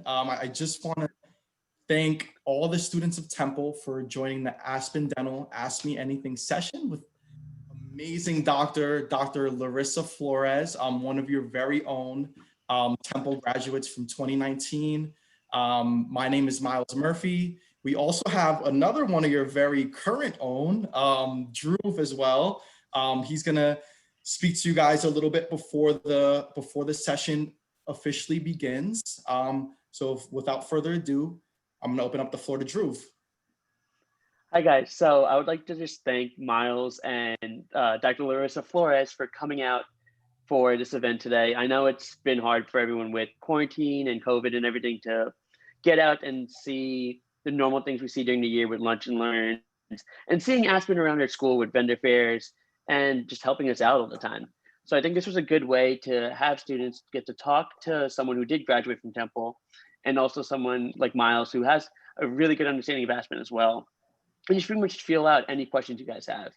I just want to thank all the students of Temple for joining the Aspen Dental Ask Me Anything session with amazing Dr. Larissa Flores, one of your very own Temple graduates from 2019. My name is Miles Murphy. We also have another one of your very current own, Drew, as well. He's gonna speak to you guys a little bit before the session officially begins. So without further ado, I'm gonna open up the floor to Drew. Hi guys, so I would like to just thank Miles and Dr. Larissa Flores for coming out for this event today. I know it's been hard for everyone with quarantine and COVID and everything to get out and see the normal things we see during the year with lunch and learns and seeing Aspen around our school with vendor fairs and just helping us out all the time. So I think this was a good way to have students get to talk to someone who did graduate from Temple and also someone like Miles who has a really good understanding of Aspen as well. And just pretty much feel out any questions you guys have.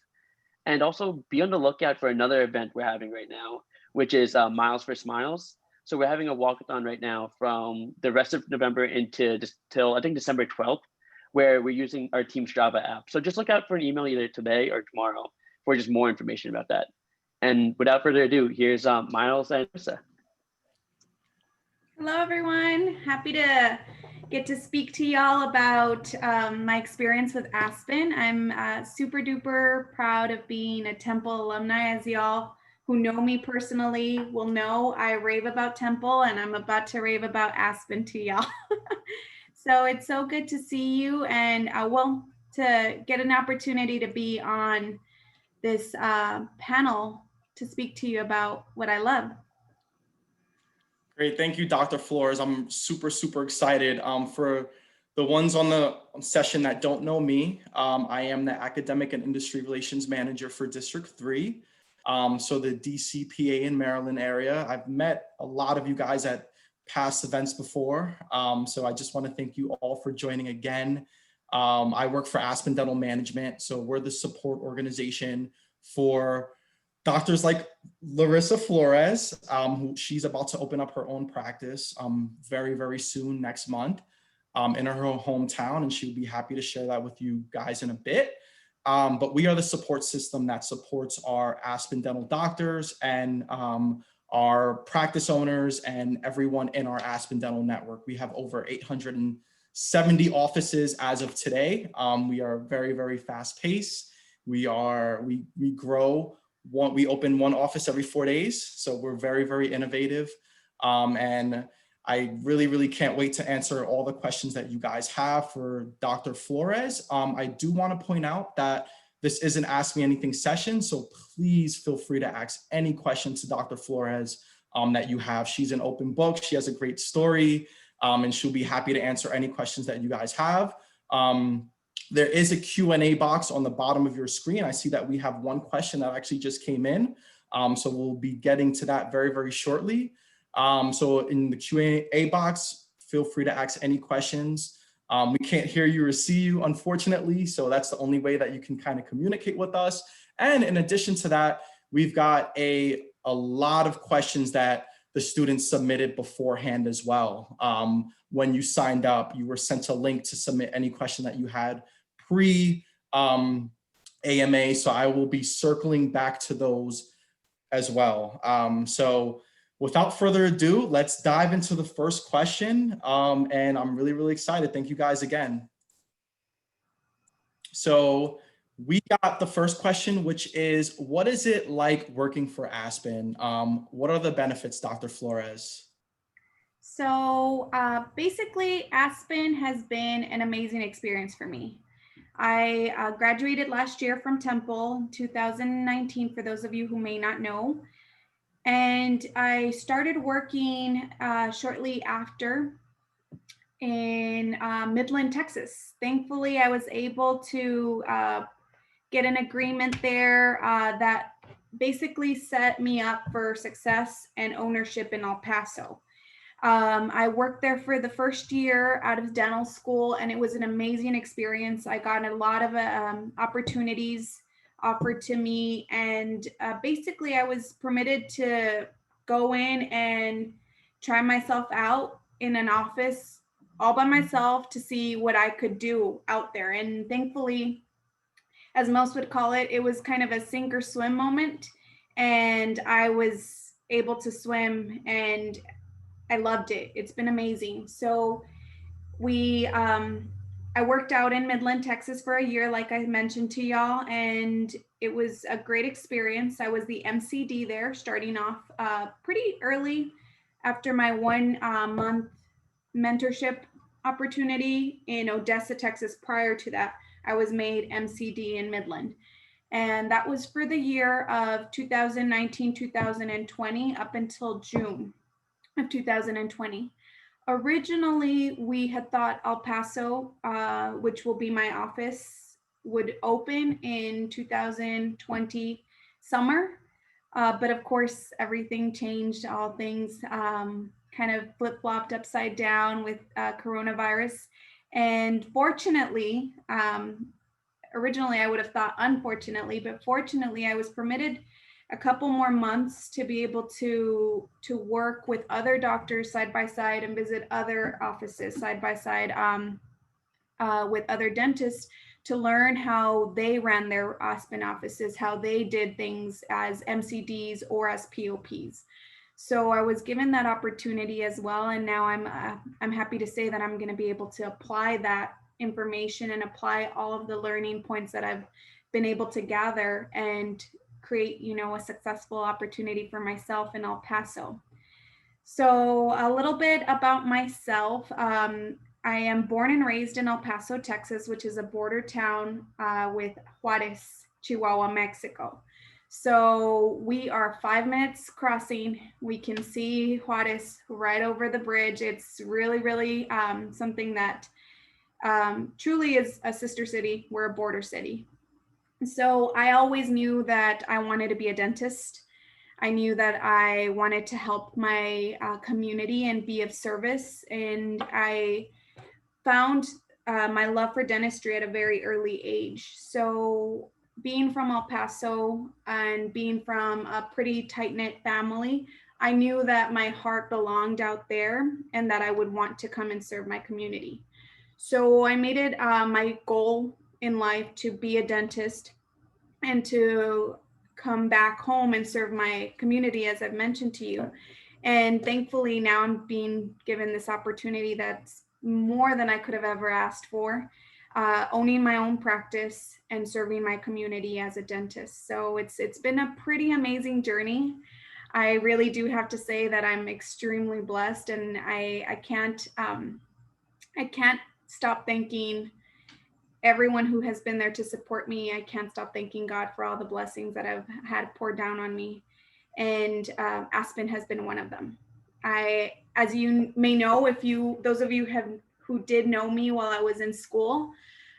And also be on the lookout for another event we're having right now, which is Miles for Smiles. So we're having a walkathon right now from the rest of November till I think December 12th, where we're using our Team Strava app. So just look out for an email either today or tomorrow for just more information about that. And without further ado, here's Miles and Lisa. Hello, everyone. Happy to get to speak to y'all about my experience with Aspen. I'm super duper proud of being a Temple alumni. As y'all who know me personally will know, I rave about Temple, and I'm about to rave about Aspen to y'all. So it's so good to see you, and well, to get an opportunity to be on this panel to speak to you about what I love. Great, thank you, Dr. Flores. I'm super excited. For the ones on the session that don't know me, I am the Academic and Industry Relations Manager for District 3. So the DC, PA, and Maryland area. I've met a lot of you guys at past events before. So I just want to thank you all for joining again. I work for Aspen Dental Management. So we're the support organization for doctors like Larissa Flores, who she's about to open up her own practice very soon, next month, in her hometown, and she would be happy to share that with you guys in a bit. But we are the support system that supports our Aspen Dental doctors and our practice owners and everyone in our Aspen Dental network. We have over 870 offices as of today. We are very fast paced. We grow. We open one office every 4 days. So we're very innovative. And I really can't wait to answer all the questions that you guys have for Dr. Flores. I do want to point out that this is an Ask Me Anything session. So please feel free to ask any questions to Dr. Flores that you have. She's an open book. She has a great story, and she'll be happy to answer any questions that you guys have. There is a Q&A box on the bottom of your screen. I see that we have one question that actually just came in. So we'll be getting to that very shortly. So in the Q&A box, feel free to ask any questions. We can't hear you or see you, unfortunately. So that's the only way that you can kind of communicate with us. And in addition to that, we've got a lot of questions that the students submitted beforehand as well. When you signed up, you were sent a link to submit any question that you had pre-AMA. So I will be circling back to those as well. So without further ado, let's dive into the first question. And I'm really excited. Thank you guys again. So we got the first question, which is, what is it like working for Aspen? What are the benefits, Dr. Flores? So basically, Aspen has been an amazing experience for me. I graduated last year from Temple, 2019, for those of you who may not know. And I started working shortly after in Midland, Texas. Thankfully, I was able to get an agreement there that basically set me up for success and ownership in El Paso. I worked there for the first year out of dental school, and it was an amazing experience. I got a lot of opportunities offered to me, and basically I was permitted to go in and try myself out in an office all by myself to see what I could do out there. And thankfully, as most would call it, it was kind of a sink or swim moment. And I was able to swim and I loved it. It's been amazing. So I worked out in Midland, Texas for a year, like I mentioned to y'all, and it was a great experience. I was the MCD there, starting off pretty early after my 1 month mentorship opportunity in Odessa, Texas. Prior to that, I was made MCD in Midland. And that was for the year of 2019, 2020, up until June of 2020. Originally, we had thought El Paso, which will be my office, would open in 2020 summer. But of course, everything changed. All things kind of flip-flopped upside down with coronavirus. And fortunately, originally I would have thought unfortunately, but fortunately I was permitted a couple more months to be able to work with other doctors side by side and visit other offices side by side with other dentists to learn how they ran their Aspen offices, how they did things as MCDs or as POPs. So I was given that opportunity as well, and now I'm happy to say that I'm going to be able to apply that information and apply all of the learning points that I've been able to gather and create, a successful opportunity for myself in El Paso. So a little bit about myself. I am born and raised in El Paso, Texas, which is a border town with Juarez, Chihuahua, Mexico. So we are 5 minutes crossing. We can see Juarez right over the bridge. It's really, really something that truly is a sister city. We're a border city. So I always knew that I wanted to be a dentist. I knew that I wanted to help my community and be of service. And I found my love for dentistry at a very early age. So being from El Paso and being from a pretty tight-knit family, I knew that my heart belonged out there and that I would want to come and serve my community. So I made it my goal in life to be a dentist and to come back home and serve my community, as I've mentioned to you. And thankfully now I'm being given this opportunity that's more than I could have ever asked for, owning my own practice and serving my community as a dentist. So it's been a pretty amazing journey. I really do have to say that I'm extremely blessed, and I can't stop thanking everyone who has been there to support me. I can't stop thanking God for all the blessings that I've had poured down on me. And Aspen has been one of them. As you may know, those of you who did know me while I was in school,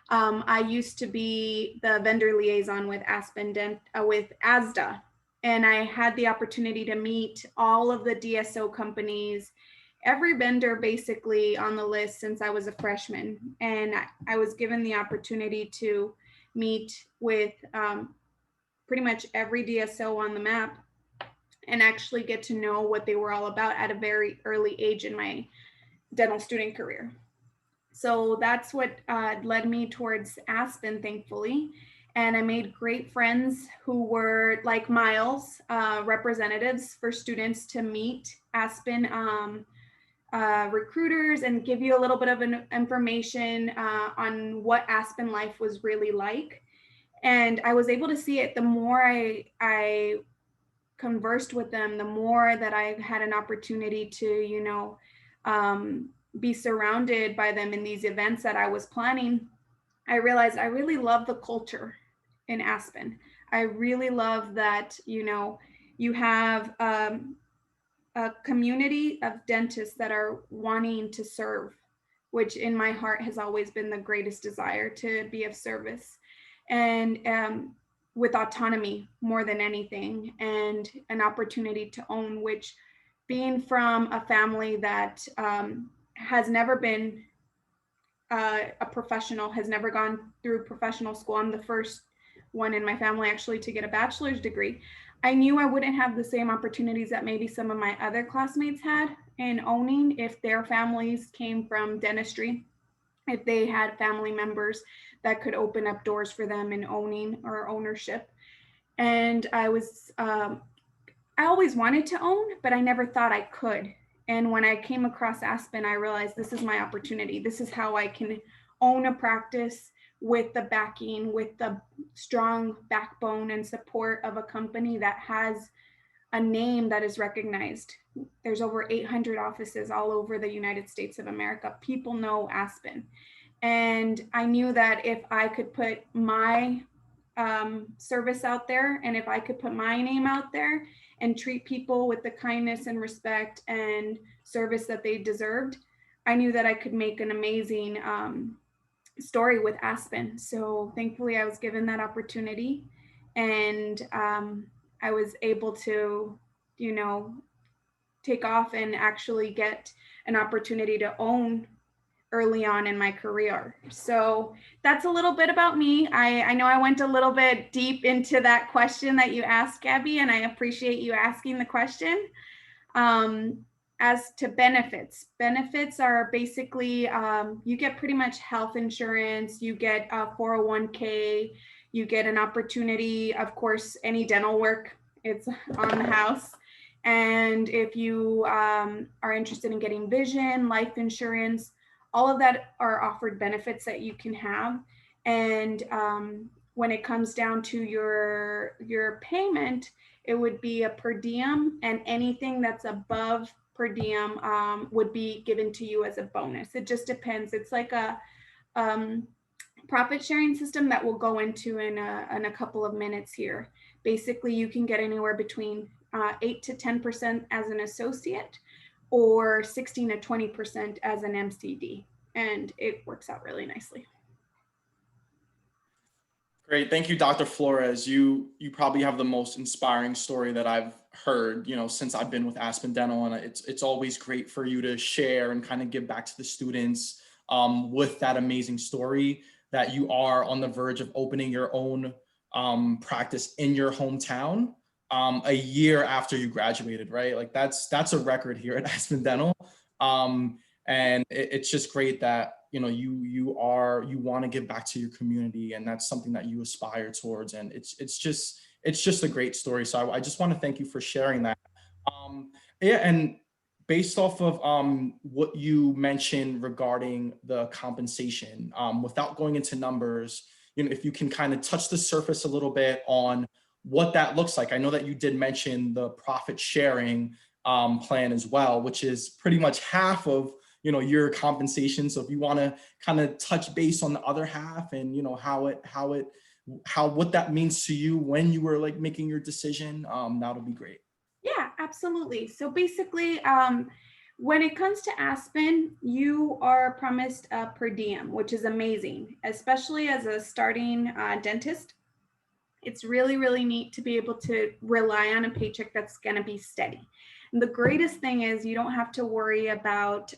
I used to be the vendor liaison with with ASDA. And I had the opportunity to meet all of the DSO companies, every vendor basically on the list since I was a freshman. And I was given the opportunity to meet with pretty much every DSO on the map and actually get to know what they were all about at a very early age in my dental student career. So that's what led me towards Aspen, thankfully. And I made great friends who were, like Miles, representatives for students to meet Aspen recruiters and give you a little bit of information on what Aspen life was really like. And I was able to see it the more I conversed with them, the more that I had an opportunity to, be surrounded by them in these events that I was planning. I realized I really love the culture in Aspen. I really love that, you have a community of dentists that are wanting to serve, which in my heart has always been the greatest desire, to be of service. And with autonomy more than anything, and an opportunity to own, which being from a family that has never been a professional, has never gone through professional school. I'm the first one in my family actually to get a bachelor's degree. I knew I wouldn't have the same opportunities that maybe some of my other classmates had in owning if their families came from dentistry, if they had family members that could open up doors for them in owning or ownership. And I always wanted to own, but I never thought I could. And when I came across Aspen, I realized this is my opportunity. This is how I can own a practice with the backing, with the strong backbone and support of a company that has a name that is recognized. There's over 800 offices all over the United States of America. People know Aspen. And I knew that if I could put my service out there, and if I could put my name out there and treat people with the kindness and respect and service that they deserved, I knew that I could make an amazing story with Aspen. So thankfully I was given that opportunity, and I was able to, take off and actually get an opportunity to own early on in my career. So that's a little bit about me. I know I went a little bit deep into that question that you asked, Gabby, and I appreciate you asking the question. As to benefits are basically, you get pretty much health insurance, you get a 401k, you get an opportunity, of course, any dental work, it's on the house. And if you are interested in getting vision, life insurance, all of that are offered benefits that you can have. And when it comes down to your payment, it would be a per diem, and anything that's above per diem would be given to you as a bonus. It just depends. It's like a profit sharing system that we'll go into in a couple of minutes here. Basically, you can get anywhere between 8 to 10% as an associate, or 16 to 20% as an MCD. And it works out really nicely. Great. Thank you, Dr. Flores. You probably have the most inspiring story that I've heard, since I've been with Aspen Dental. And it's always great for you to share and kind of give back to the students with that amazing story that you are on the verge of opening your own practice in your hometown a year after you graduated, right? Like that's a record here at Aspen Dental. And it's just great that, you want to give back to your community, and that's something that you aspire towards. And it's just a great story. So I just want to thank you for sharing that. Yeah. And based off of what you mentioned regarding the compensation, without going into numbers, if you can kind of touch the surface a little bit on what that looks like. I know that you did mention the profit sharing plan as well, which is pretty much half of your compensation. So if you want to kind of touch base on the other half, and what that means to you when you were like making your decision, that'll be great. Yeah, absolutely. So basically, when it comes to Aspen, you are promised a per diem, which is amazing, especially as a starting dentist. It's really, really neat to be able to rely on a paycheck that's going to be steady. And the greatest thing is you don't have to worry about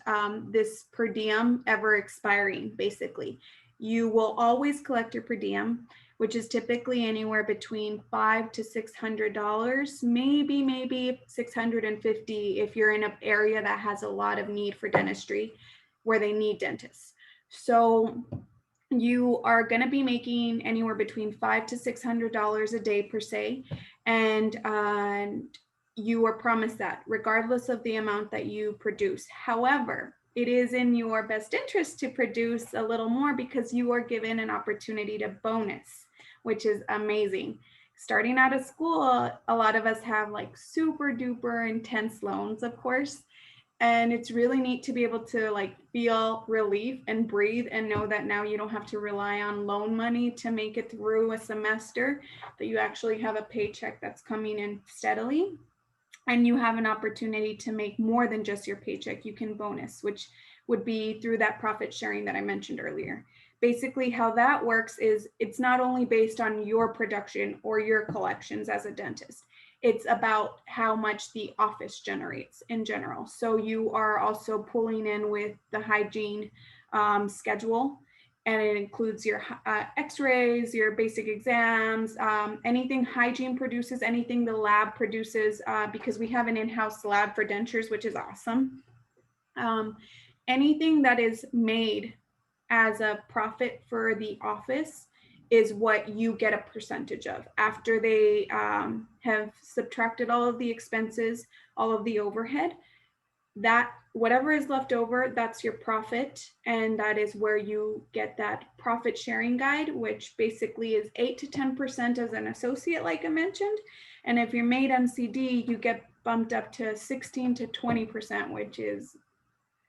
this per diem ever expiring, basically. You will always collect your per diem, which is typically anywhere between $500 to $600, maybe $650 if you're in an area that has a lot of need for dentistry, where they need dentists. So you are going to be making anywhere between $500 to $600 a day per se, and you are promised that regardless of the amount that you produce. However, it is in your best interest to produce a little more, because you are given an opportunity to bonus, which is amazing. Starting out of school, a lot of us have like super duper intense loans, of course. And it's really neat to be able to like feel relief and breathe and know that now you don't have to rely on loan money to make it through a semester, that you actually have a paycheck that's coming in steadily. And you have an opportunity to make more than just your paycheck. You can bonus, which would be through that profit sharing that I mentioned earlier. Basically, how that works is it's not only based on your production or your collections as a dentist. It's about how much the office generates in general. So you are also pulling in with the hygiene schedule. and it includes your x-rays, your basic exams, anything hygiene produces, anything the lab produces, because we have an in-house lab for dentures, which is awesome. Anything that is made as a profit for the office is what you get a percentage of after they have subtracted all of the expenses, all of the overhead. That whatever is left over, that's your profit, and that is where you get that profit sharing guide, which basically is 8 to 10% as an associate, like I mentioned, and if you're made NCD, you get bumped up to 16 to 20%, which is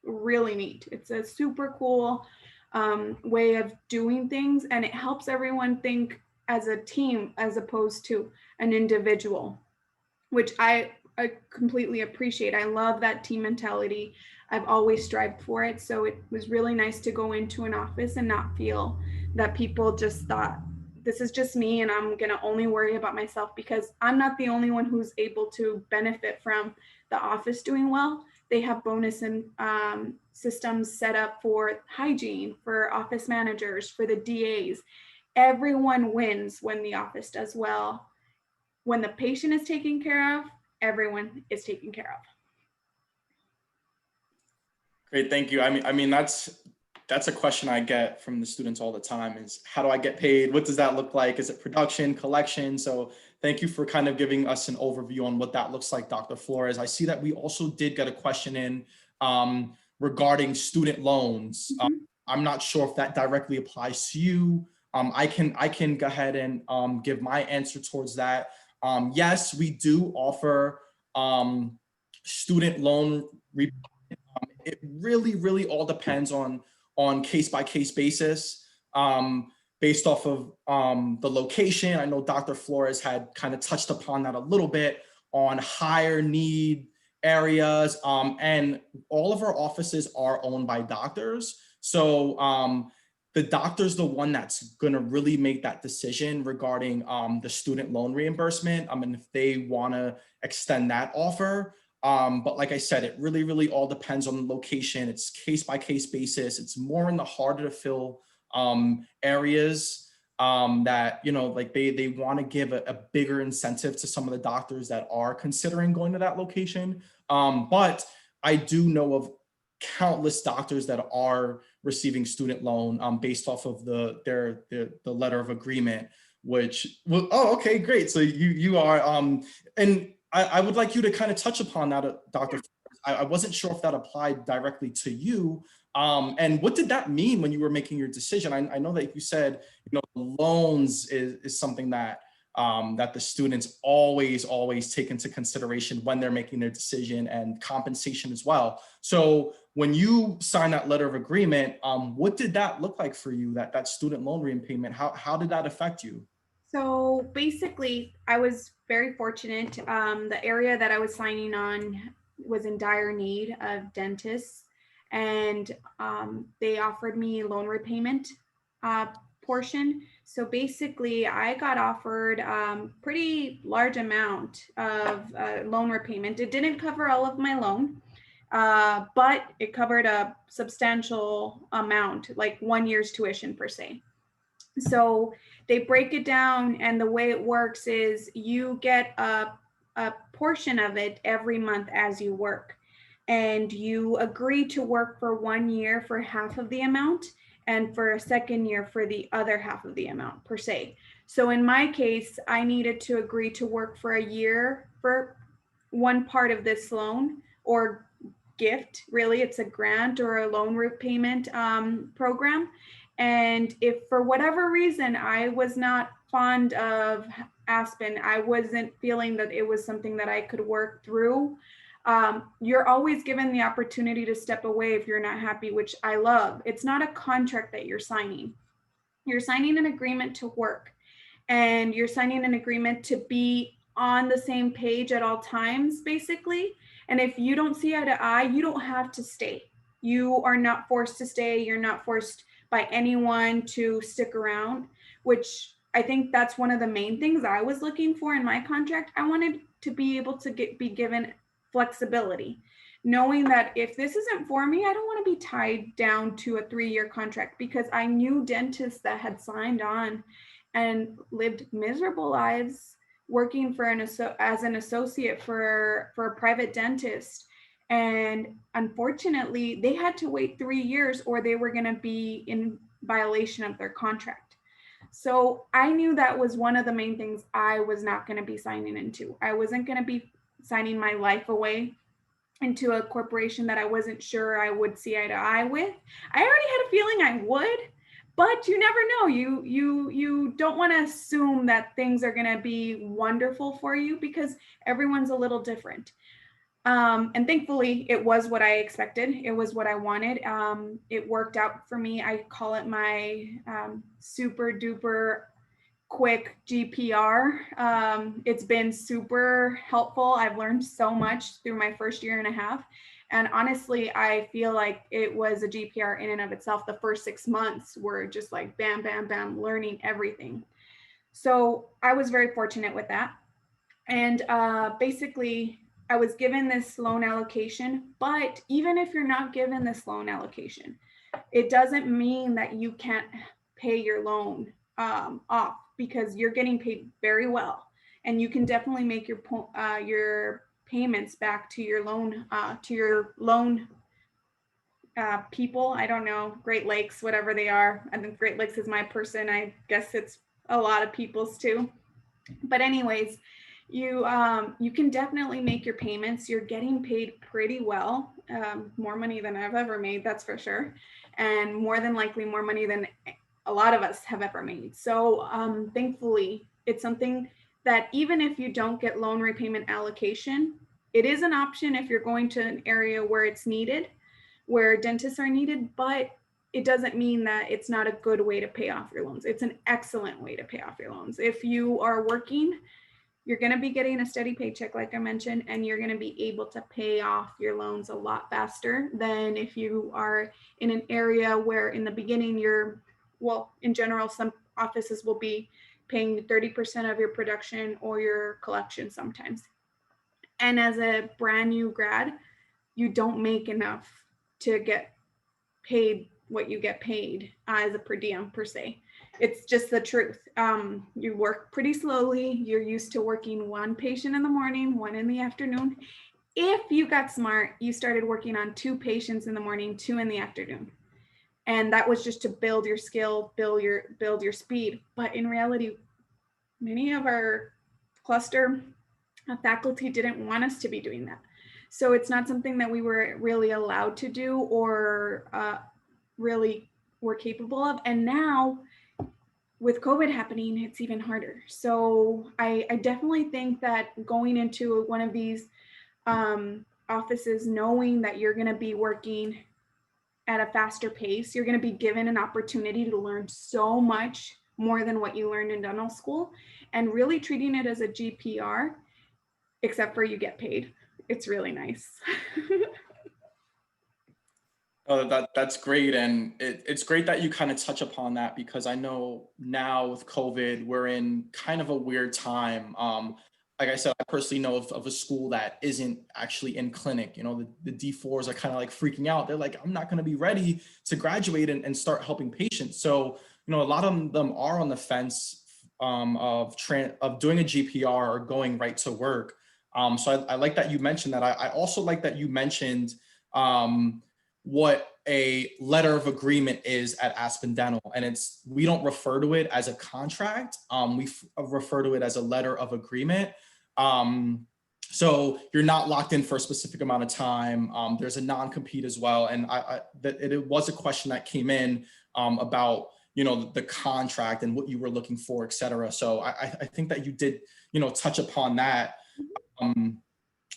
really neat. It's a super cool way of doing things, and it helps everyone think as a team as opposed to an individual, which I completely appreciate. I love that team mentality. I've always strived for it. So it was really nice to go into an office and not feel that people just thought, this is just me and I'm going to only worry about myself, because I'm not the only one who's able to benefit from the office doing well. They have bonus and systems set up for hygiene, for office managers, for the DAs. Everyone wins when the office does well. When the patient is taken care of, everyone is taken care of. Great, thank you. I mean that's a question I get from the students all the time is, how do I get paid? What does that look like? Is it production, collection? So thank you for kind of giving us an overview on what that looks like, Dr. Flores. I see that we also did get a question in regarding student loans. I'm not sure if that directly applies to you. I can go ahead and give my answer towards that. Yes, we do offer student loan repayment. It really all depends on case-by-case basis, based off of the location. I know Dr. Flores had kind of touched upon that a little bit on higher need areas, and all of our offices are owned by doctors. So the doctor's the one that's going to really make that decision regarding the student loan reimbursement. I mean, if they want to extend that offer. But like I said, it really all depends on the location. It's case-by-case basis. It's more in the harder to fill areas that, you know, like they want to give a bigger incentive to some of the doctors that are considering going to that location. But I do know of countless doctors that are receiving student loan based off of the letter of agreement, which, well, oh, okay, great. So you are, and I would like you to kind of touch upon that, Dr. I wasn't sure if that applied directly to you. And what did that mean when you were making your decision? I know that you said, you know, loans is something that that the students always take into consideration when they're making their decision, and compensation as well. So when you signed that letter of agreement, what did that look like for you, that student loan repayment? How did that affect you? So basically, I was very fortunate. The area that I was signing on was in dire need of dentists, and they offered me loan repayment portion. So basically, I got offered pretty large amount of loan repayment. It didn't cover all of my loan, but it covered a substantial amount, like 1 year's tuition per se. So they break it down, and the way it works is you get a portion of it every month as you work, and you agree to work for 1 year for half of the amount, and for a second year for the other half of the amount per se. So in my case, I needed to agree to work for a year for one part of this loan or gift. Really, it's a grant or a loan repayment program. And if for whatever reason I was not fond of Aspen, I wasn't feeling that it was something that I could work through, you're always given the opportunity to step away if you're not happy, which I love. It's not a contract that you're signing. You're signing an agreement to work, and you're signing an agreement to be on the same page at all times, basically. And if you don't see eye to eye, you don't have to stay. You are not forced to stay. You're not forced by anyone to stick around, which I think that's one of the main things I was looking for in my contract. I wanted to be able to be given flexibility. knowing that if this isn't for me, I don't want to be tied down to a 3-year contract, because I knew dentists that had signed on and lived miserable lives working for as an associate for a private dentist. And unfortunately, they had to wait 3 years or they were going to be in violation of their contract. So I knew that was one of the main things I was not going to be signing into. I wasn't going to be signing my life away into a corporation that I wasn't sure I would see eye to eye with. I already had a feeling I would, but you never know. You don't want to assume that things are going to be wonderful for you, because everyone's a little different. And thankfully, it was what I expected. It was what I wanted. It worked out for me. I call it my super duper quick GPR. It's been super helpful. I've learned so much through my first 1.5 years. And honestly, I feel like it was a GPR in and of itself. The first 6 months were just like bam, bam, bam, learning everything. So I was very fortunate with that. And basically, I was given this loan allocation, but even if you're not given this loan allocation, it doesn't mean that you can't pay your loan off, because you're getting paid very well, and you can definitely make your payments back to your loan people. I don't know, Great Lakes, whatever they are. I think Great Lakes is my person. I guess it's a lot of people's too. But anyways, you can definitely make your payments. You're getting paid pretty well, more money than I've ever made, that's for sure, and more than likely more money than a lot of us have ever made. So thankfully, it's something that even if you don't get loan repayment allocation, it is an option if you're going to an area where it's needed, where dentists are needed, but it doesn't mean that it's not a good way to pay off your loans. It's an excellent way to pay off your loans. If you are working, you're going to be getting a steady paycheck, like I mentioned, and you're going to be able to pay off your loans a lot faster than if you are in an area where in the beginning in general, some offices will be paying 30% of your production or your collection sometimes. And as a brand new grad, you don't make enough to get paid what you get paid as a per diem per se. It's just the truth. You work pretty slowly. You're used to working 1 patient in the morning, 1 in the afternoon. If you got smart, you started working on 2 patients in the morning, 2 in the afternoon. And that was just to build your skill, build your speed. But in reality, many of our cluster faculty didn't want us to be doing that. So it's not something that we were really allowed to do or really were capable of. And now with COVID happening, it's even harder. So I definitely think that going into one of these offices, knowing that you're going to be working at a faster pace, you're going to be given an opportunity to learn so much more than what you learned in dental school, and really treating it as a GPR, except for you get paid. It's really nice. Oh, that's great. And it's great that you kind of touch upon that, because I know now with COVID, we're in kind of a weird time. Like I said, I personally know of a school that isn't actually in clinic. You know, the D4s are kind of like freaking out. They're like, I'm not going to be ready to graduate and start helping patients. So, you know, a lot of them are on the fence of doing a GPR or going right to work. So I like that you mentioned that. I also like that you mentioned what a letter of agreement is at Aspen Dental. And we don't refer to it as a contract. We refer to it as a letter of agreement. So you're not locked in for a specific amount of time. There's a non-compete as well. And it was a question that came in about, you know, the contract and what you were looking for, et cetera. So I think that you did, you know, touch upon that.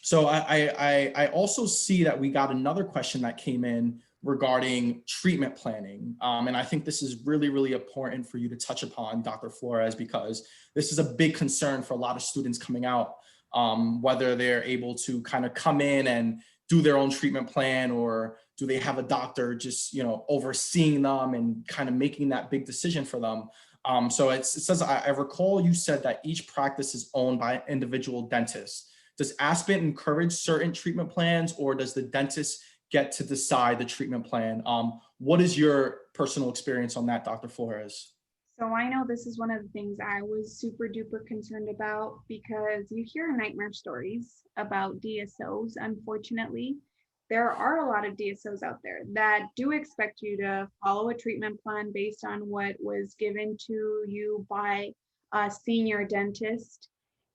So I also see that we got another question that came in regarding treatment planning. And I think this is really, really important for you to touch upon, Dr. Flores, because this is a big concern for a lot of students coming out, whether they're able to kind of come in and do their own treatment plan, or do they have a doctor just, you know, overseeing them and kind of making that big decision for them. So it says, I recall you said that each practice is owned by an individual dentist. does Aspen encourage certain treatment plans, or does the dentist get to decide the treatment plan? What is your personal experience on that, Dr. Flores? So I know this is one of the things I was super duper concerned about, because you hear nightmare stories about DSOs. Unfortunately, there are a lot of DSOs out there that do expect you to follow a treatment plan based on what was given to you by a senior dentist,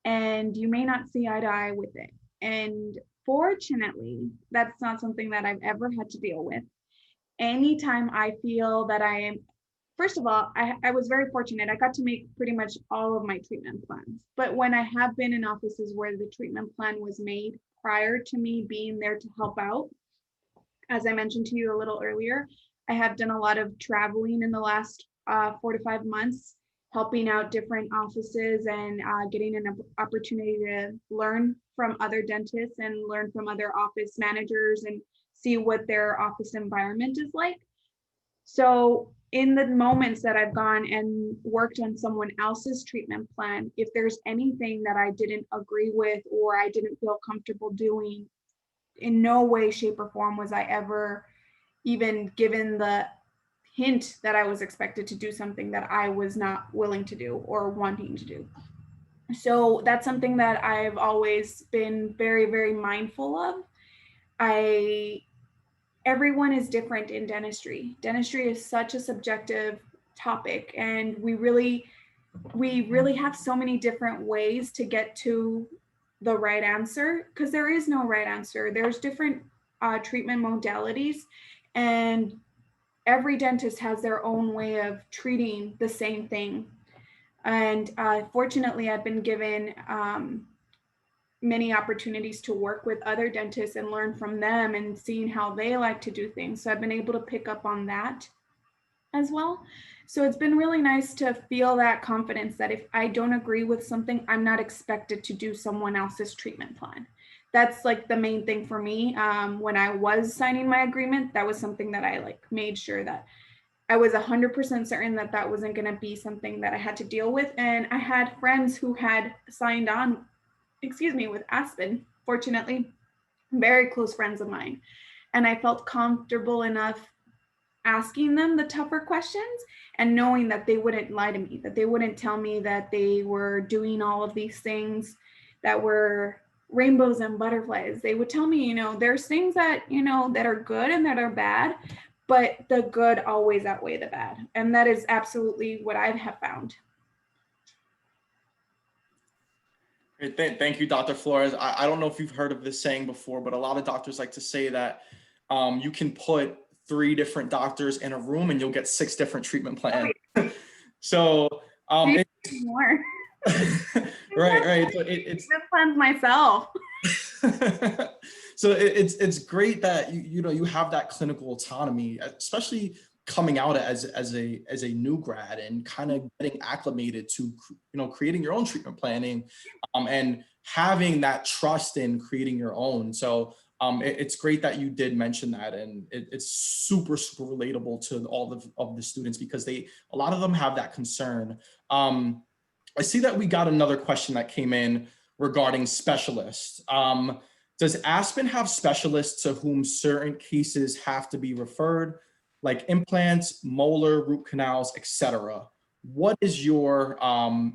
and you may not see eye to eye with it. And fortunately, that's not something that I've ever had to deal with. Anytime I feel that I am, first of all, I was very fortunate. I got to make pretty much all of my treatment plans. But when I have been in offices where the treatment plan was made prior to me being there to help out, as I mentioned to you a little earlier, I have done a lot of traveling in the last 4 to 5 months, helping out different offices and getting an opportunity to learn from other dentists and learn from other office managers and see what their office environment is like. So in the moments that I've gone and worked on someone else's treatment plan, if there's anything that I didn't agree with or I didn't feel comfortable doing, in no way, shape, or form was I ever even given the hint that I was expected to do something that I was not willing to do or wanting to do. So that's something that I've always been very, very mindful of. Everyone is different in dentistry. Dentistry is such a subjective topic, and we really have so many different ways to get to the right answer, because there is no right answer. There's different treatment modalities, and every dentist has their own way of treating the same thing. And fortunately, I've been given many opportunities to work with other dentists and learn from them and seeing how they like to do things. So I've been able to pick up on that as well. So it's been really nice to feel that confidence that if I don't agree with something, I'm not expected to do someone else's treatment plan. That's like the main thing for me. When I was signing my agreement, that was something that I made sure that I was 100% certain that that wasn't going to be something that I had to deal with. And I had friends who had signed on, with Aspen, fortunately, very close friends of mine. And I felt comfortable enough asking them the tougher questions and knowing that they wouldn't lie to me, that they wouldn't tell me that they were doing all of these things that were rainbows and butterflies. They would tell me, there's things that, that are good and that are bad, but the good always outweigh the bad. And that is absolutely what I have found. Thank you, Dr. Flores. I don't know if you've heard of this saying before, but a lot of doctors like to say that you can put 3 different doctors in a room and you'll get 6 different treatment plans. So more. right. So it's plans myself. So it's great that you have that clinical autonomy, especially coming out as a new grad and kind of getting acclimated to creating your own treatment planning, and having that trust in creating your own. So it's great that you did mention that, and it's super relatable to all of the students, because a lot of them have that concern. I see that we got another question that came in regarding specialists. Does Aspen have specialists to whom certain cases have to be referred, like implants, molar, root canals, etc.? What is your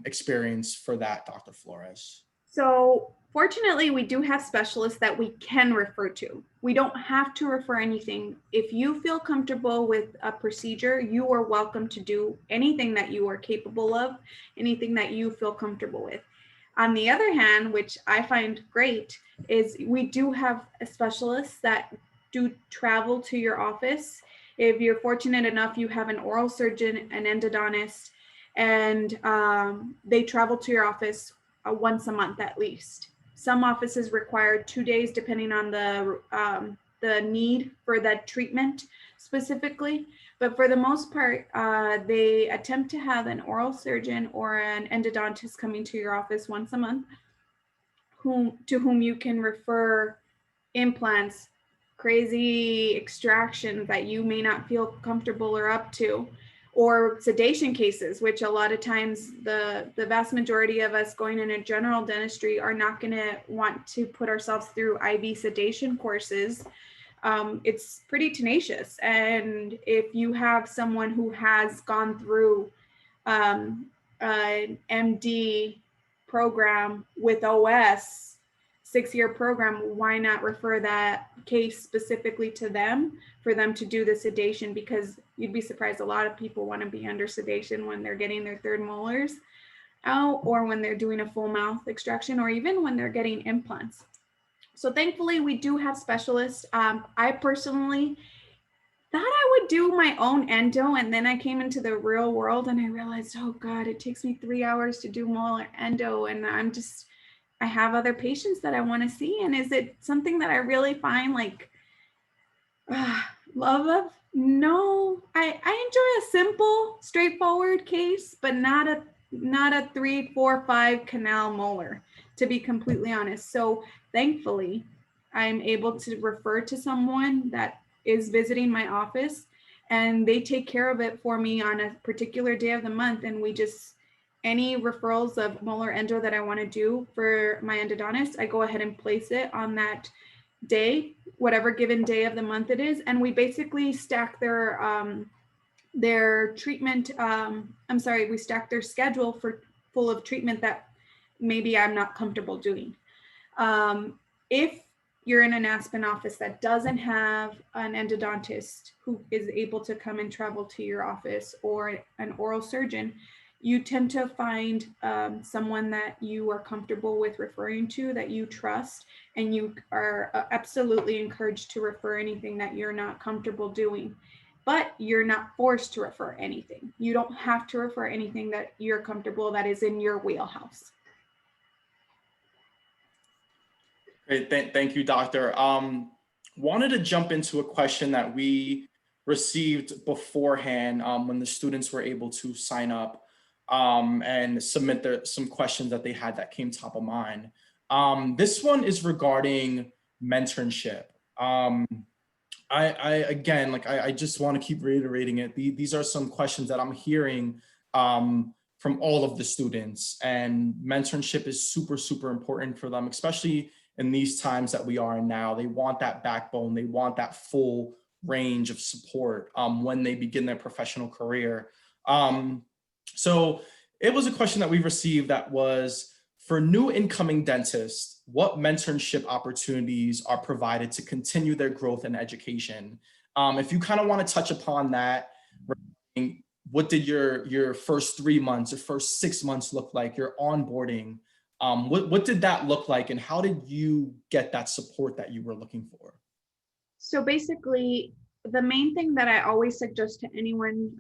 experience for that, Dr. Flores? So fortunately, we do have specialists that we can refer to. We don't have to refer anything. If you feel comfortable with a procedure, you are welcome to do anything that you are capable of, anything that you feel comfortable with. On the other hand, which I find great, is we do have specialists that do travel to your office. If you're fortunate enough, you have an oral surgeon, an endodontist, and they travel to your office once a month at least. Some offices require 2 days, depending on the need for that treatment specifically. But for the most part, they attempt to have an oral surgeon or an endodontist coming to your office once a month, to whom you can refer implants, crazy extractions that you may not feel comfortable or up to, or sedation cases, which a lot of times the vast majority of us going into general dentistry are not going to want to put ourselves through IV sedation courses. It's pretty tenacious. And if you have someone who has gone through an MD program with OS, 6-year program, why not refer that case specifically to them for them to do the sedation? Because you'd be surprised, a lot of people want to be under sedation when they're getting their third molars out, or when they're doing a full mouth extraction, or even when they're getting implants. So thankfully we do have specialists. I personally thought I would do my own endo, and then I came into the real world and I realized, oh God, it takes me 3 hours to do molar endo, and I have other patients that I want to see. And is it something that I really find like love of? No, I enjoy a simple, straightforward case, but not a 3, 4, 5 canal molar, to be completely honest. So thankfully, I'm able to refer to someone that is visiting my office, and they take care of it for me on a particular day of the month. And we just, any referrals of molar endo that I want to do for my endodontist, I go ahead and place it on that day, whatever given day of the month it is. And we basically stack their treatment. We stack their schedule full of treatment that maybe I'm not comfortable doing. If you're in an Aspen office that doesn't have an endodontist who is able to come and travel to your office, or an oral surgeon, you tend to find someone that you are comfortable with referring to, that you trust, and you are absolutely encouraged to refer anything that you're not comfortable doing. But you're not forced to refer anything. You don't have to refer anything that you're comfortable, that is in your wheelhouse. Great, thank you, Doctor. Wanted to jump into a question that we received beforehand when the students were able to sign up and submit some questions that they had that came top of mind. This one is regarding mentorship. I just want to keep reiterating it. These are some questions that I'm hearing from all of the students, and mentorship is super, super important for them, especially in these times that we are in now. They want that backbone. They want that full range of support when they begin their professional career. So it was a question that we received that was, for new incoming dentists, what mentorship opportunities are provided to continue their growth and education? If you kind of want to touch upon that, what did your first 3 months or first 6 months look like, your onboarding? What did that look like, and how did you get that support that you were looking for? So basically, the main thing that I always suggest to anyone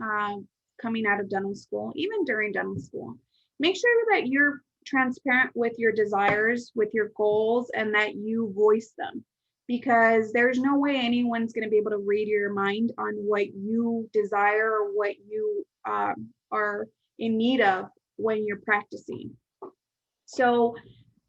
coming out of dental school, even during dental school, make sure that you're transparent with your desires, with your goals, and that you voice them, because there's no way anyone's going to be able to read your mind on what you desire or what you are in need of when you're practicing. So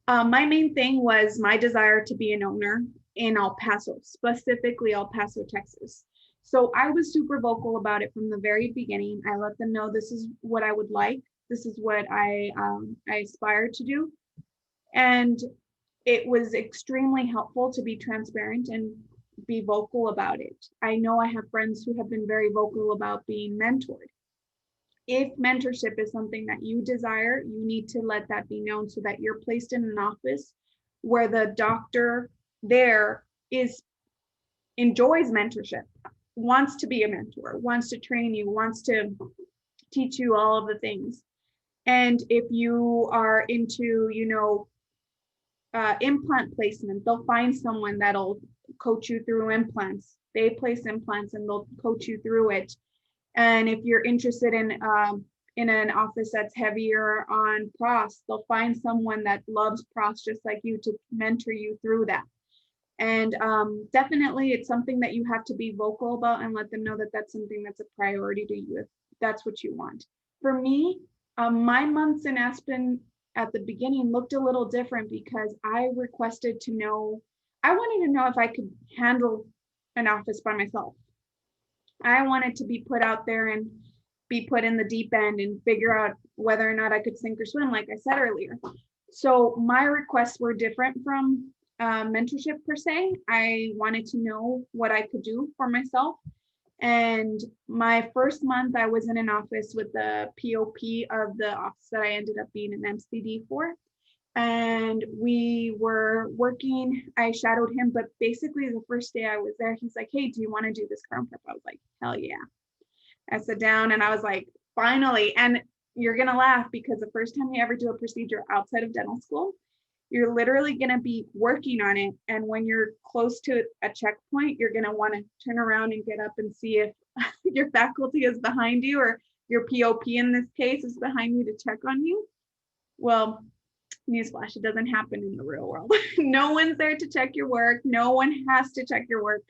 my main thing was my desire to be an owner in El Paso, specifically El Paso, Texas. So I was super vocal about it from the very beginning. I let them know this is what I would like. This is what I aspire to do. And it was extremely helpful to be transparent and be vocal about it. I know I have friends who have been very vocal about being mentored. If mentorship is something that you desire, you need to let that be known, so that you're placed in an office where the doctor there enjoys mentorship, wants to be a mentor, wants to train you, wants to teach you all of the things. And if you are into, implant placement, they'll find someone that'll coach you through implants. They place implants and they'll coach you through it. And if you're interested in an office that's heavier on pros, they'll find someone that loves pros just like you to mentor you through that. And definitely it's something that you have to be vocal about and let them know that that's something that's a priority to you if that's what you want. For me, my months in Aspen at the beginning looked a little different, because I wanted to know if I could handle an office by myself. I wanted to be put out there and be put in the deep end and figure out whether or not I could sink or swim, like I said earlier. So my requests were different from mentorship per se. I wanted to know what I could do for myself. And my first month, I was in an office with the POP of the office that I ended up being an MCD for. And we were working, I shadowed him, but basically the first day I was there, he's like, hey, do you want to do this crown prep? I was like, hell yeah. I sat down and I was like, finally. And you're going to laugh because the first time you ever do a procedure outside of dental school, you're literally going to be working on it. And when you're close to a checkpoint, you're going to want to turn around and get up and see if your faculty is behind you, or your POP in this case is behind you to check on you. Well, newsflash, it doesn't happen in the real world. No one's there to check your work. No one has to check your work.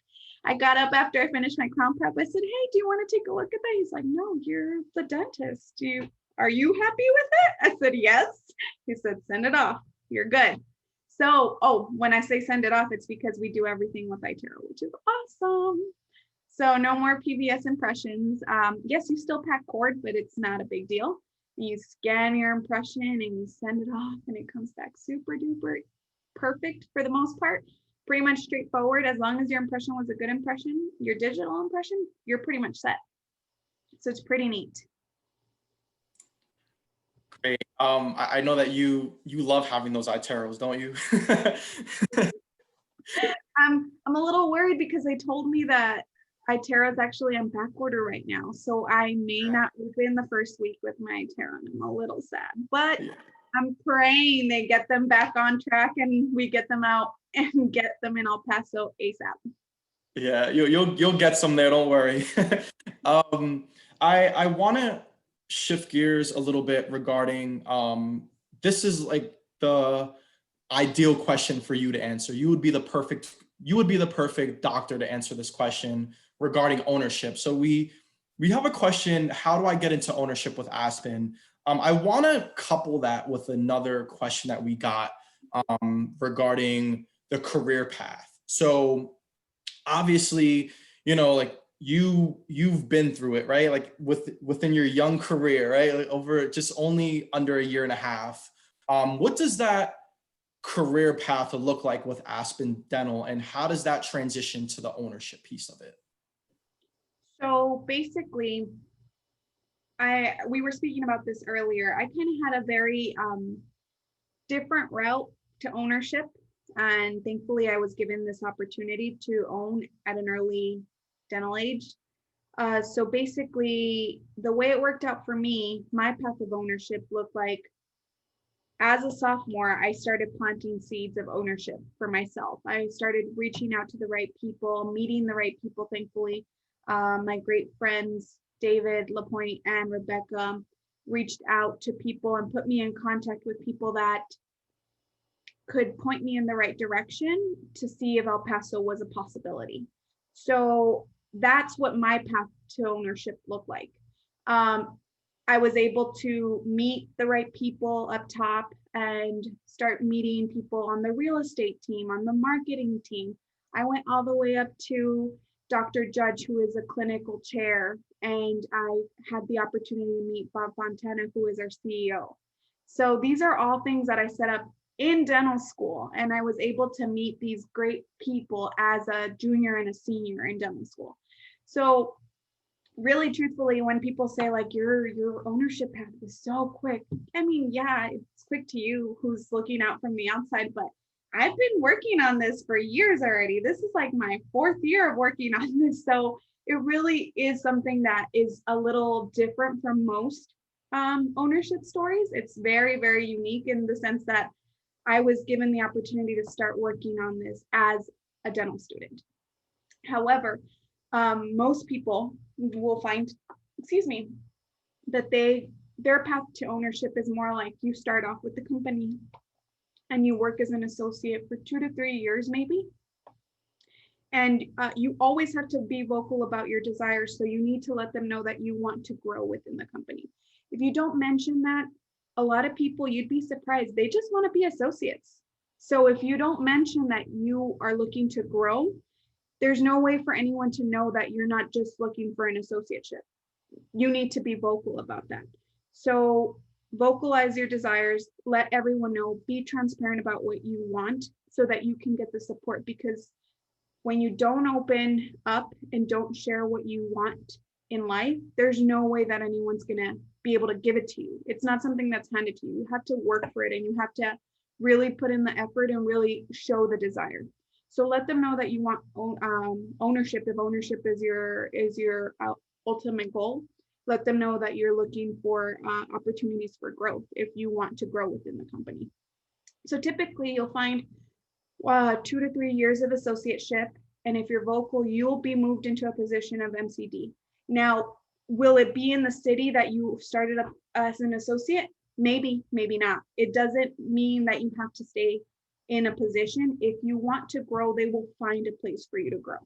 I got up after I finished my crown prep. I said, hey, do you want to take a look at that? He's like, no, you're the dentist. Are you happy with it? I said, yes. He said, send it off. You're good. So, when I say send it off, it's because we do everything with iTero, which is awesome. So no more PBS impressions. Yes, you still pack cord, but it's not a big deal. You scan your impression and you send it off and it comes back super duper perfect for the most part. Pretty much straightforward. As long as your impression was a good impression, your digital impression, you're pretty much set. So it's pretty neat. Great. I know that you love having those iTeros, don't you? I'm a little worried because they told me that iTero is actually on back order right now. So I may not open the first week with my iTero. I'm a little sad, but yeah. I'm praying they get them back on track and we get them out and get them in El Paso ASAP. Yeah, you'll get some there, don't worry. I want to shift gears a little bit regarding this is like the ideal question for you to answer. You would be the perfect doctor to answer this question regarding ownership. So we have a question, how do I get into ownership with Aspen? I want to couple that with another question that we got regarding the career path. So obviously, like you've been through it, right? Like within your young career, right? Like over just only under a year and a half. What does that career path look like with Aspen Dental, and how does that transition to the ownership piece of it? So basically, we were speaking about this earlier. I kind of had a very different route to ownership, and thankfully I was given this opportunity to own at an early dental age. So basically, the way it worked out for me, my path of ownership looked like, as a sophomore, I started planting seeds of ownership for myself. I started reaching out to the right people, meeting the right people, thankfully. My great friends, David, LaPointe, and Rebecca, reached out to people and put me in contact with people that could point me in the right direction to see if El Paso was a possibility. So that's what my path to ownership looked like. I was able to meet the right people up top and start meeting people on the real estate team, on the marketing team. I went all the way up to Dr. Judge, who is a clinical chair, and I had the opportunity to meet Bob Fontana, who is our CEO. So these are all things that I set up in dental school, and I was able to meet these great people as a junior and a senior in dental school. So really, truthfully, when people say like your ownership path was so quick, I mean, yeah, it's quick to you who's looking out from the outside, but I've been working on this for years already. This is like my 4th year of working on this. So it really is something that is a little different from most ownership stories. It's very, very unique in the sense that I was given the opportunity to start working on this as a dental student. However, most people will find, that their path to ownership is more like you start off with the company and you work as an associate for 2 to 3 years, maybe. And you always have to be vocal about your desires. So you need to let them know that you want to grow within the company. If you don't mention that, a lot of people, you'd be surprised, they just want to be associates. So if you don't mention that you are looking to grow, there's no way for anyone to know that you're not just looking for an associateship. you need to be vocal about that. So vocalize your desires, let everyone know, be transparent about what you want so that you can get the support, because when you don't open up and don't share what you want in life, there's no way that anyone's gonna be able to give it to you. It's not something that's handed to you. You have to work for it, and you have to really put in the effort and really show the desire. So let them know that you want ownership. If ownership is your ultimate goal, let them know that you're looking for opportunities for growth if you want to grow within the company. So typically you'll find 2 to 3 years of associateship. And if you're vocal, you'll be moved into a position of MCD. Now, will it be in the city that you started up as an associate? Maybe, maybe not. It doesn't mean that you have to stay in a position. If you want to grow, they will find a place for you to grow.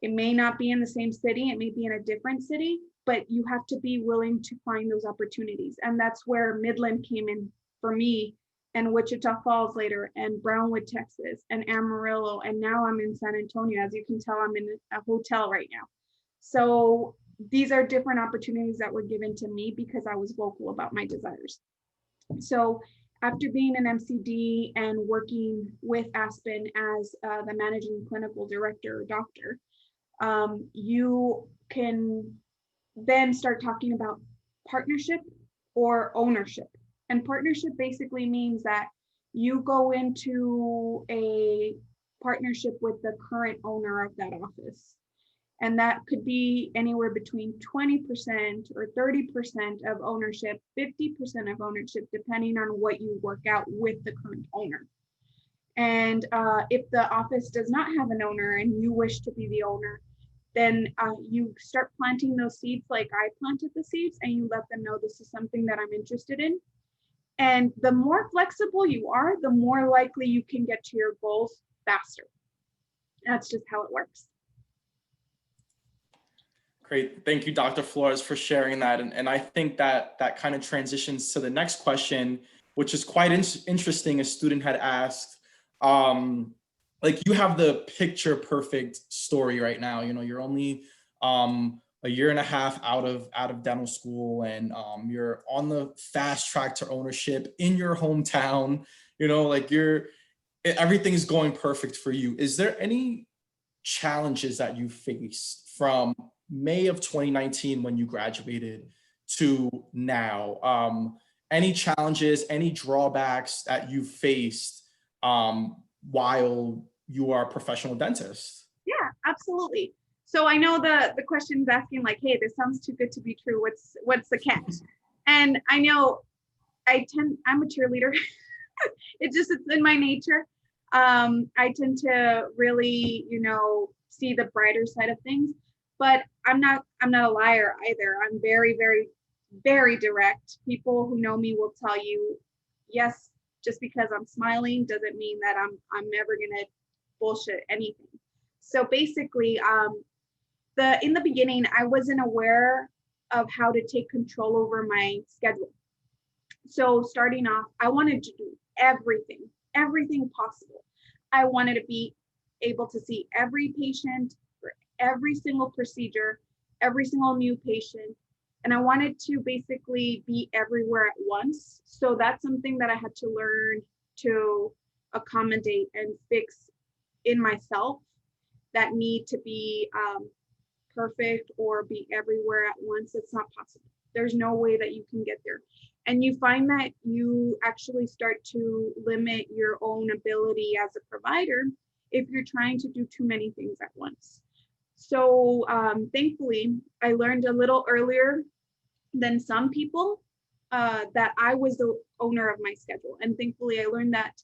It may not be in the same city, it may be in a different city, but you have to be willing to find those opportunities. And that's where Midland came in for me, and Wichita Falls later, and Brownwood, Texas, and Amarillo, and now I'm in San Antonio. As you can tell, I'm in a hotel right now. So these are different opportunities that were given to me because I was vocal about my desires. So after being an MCD and working with Aspen as the managing clinical director or doctor, you can then start talking about partnership or ownership. And partnership basically means that you go into a partnership with the current owner of that office. And that could be anywhere between 20% or 30% of ownership, 50% of ownership, depending on what you work out with the current owner. And if the office does not have an owner and you wish to be the owner, then you start planting those seeds like I planted the seeds, and you let them know this is something that I'm interested in. And the more flexible you are, the more likely you can get to your goals faster. That's just how it works. Great. Thank you, Dr. Flores, for sharing that. And I think that that kind of transitions to the next question, which is quite interesting. A student had asked, like, you have the picture perfect story right now. You know, you're only a year and a half out of dental school, and you're on the fast track to ownership in your hometown. You know, like everything is going perfect for you. Is there any challenges that you faced from May of 2019 when you graduated to now? Any challenges, any drawbacks that you faced while you are a professional dentist? Yeah, absolutely. So I know the question is asking like, hey, this sounds too good to be true. What's the catch? And I know I'm a cheerleader. It's in my nature. I tend to really, see the brighter side of things, but I'm not a liar either. I'm very, very, very direct. People who know me will tell you, yes, just because I'm smiling doesn't mean that I'm never gonna bullshit anything. So basically, in the beginning, I wasn't aware of how to take control over my schedule. So starting off, I wanted to do everything possible. I wanted to be able to see every patient for every single procedure, every single new patient. And I wanted to basically be everywhere at once. So that's something that I had to learn to accommodate and fix in myself, that need to be perfect or be everywhere at once. It's not possible. There's no way that you can get there. And you find that you actually start to limit your own ability as a provider if you're trying to do too many things at once. So thankfully, I learned a little earlier than some people that I was the owner of my schedule. And thankfully, I learned that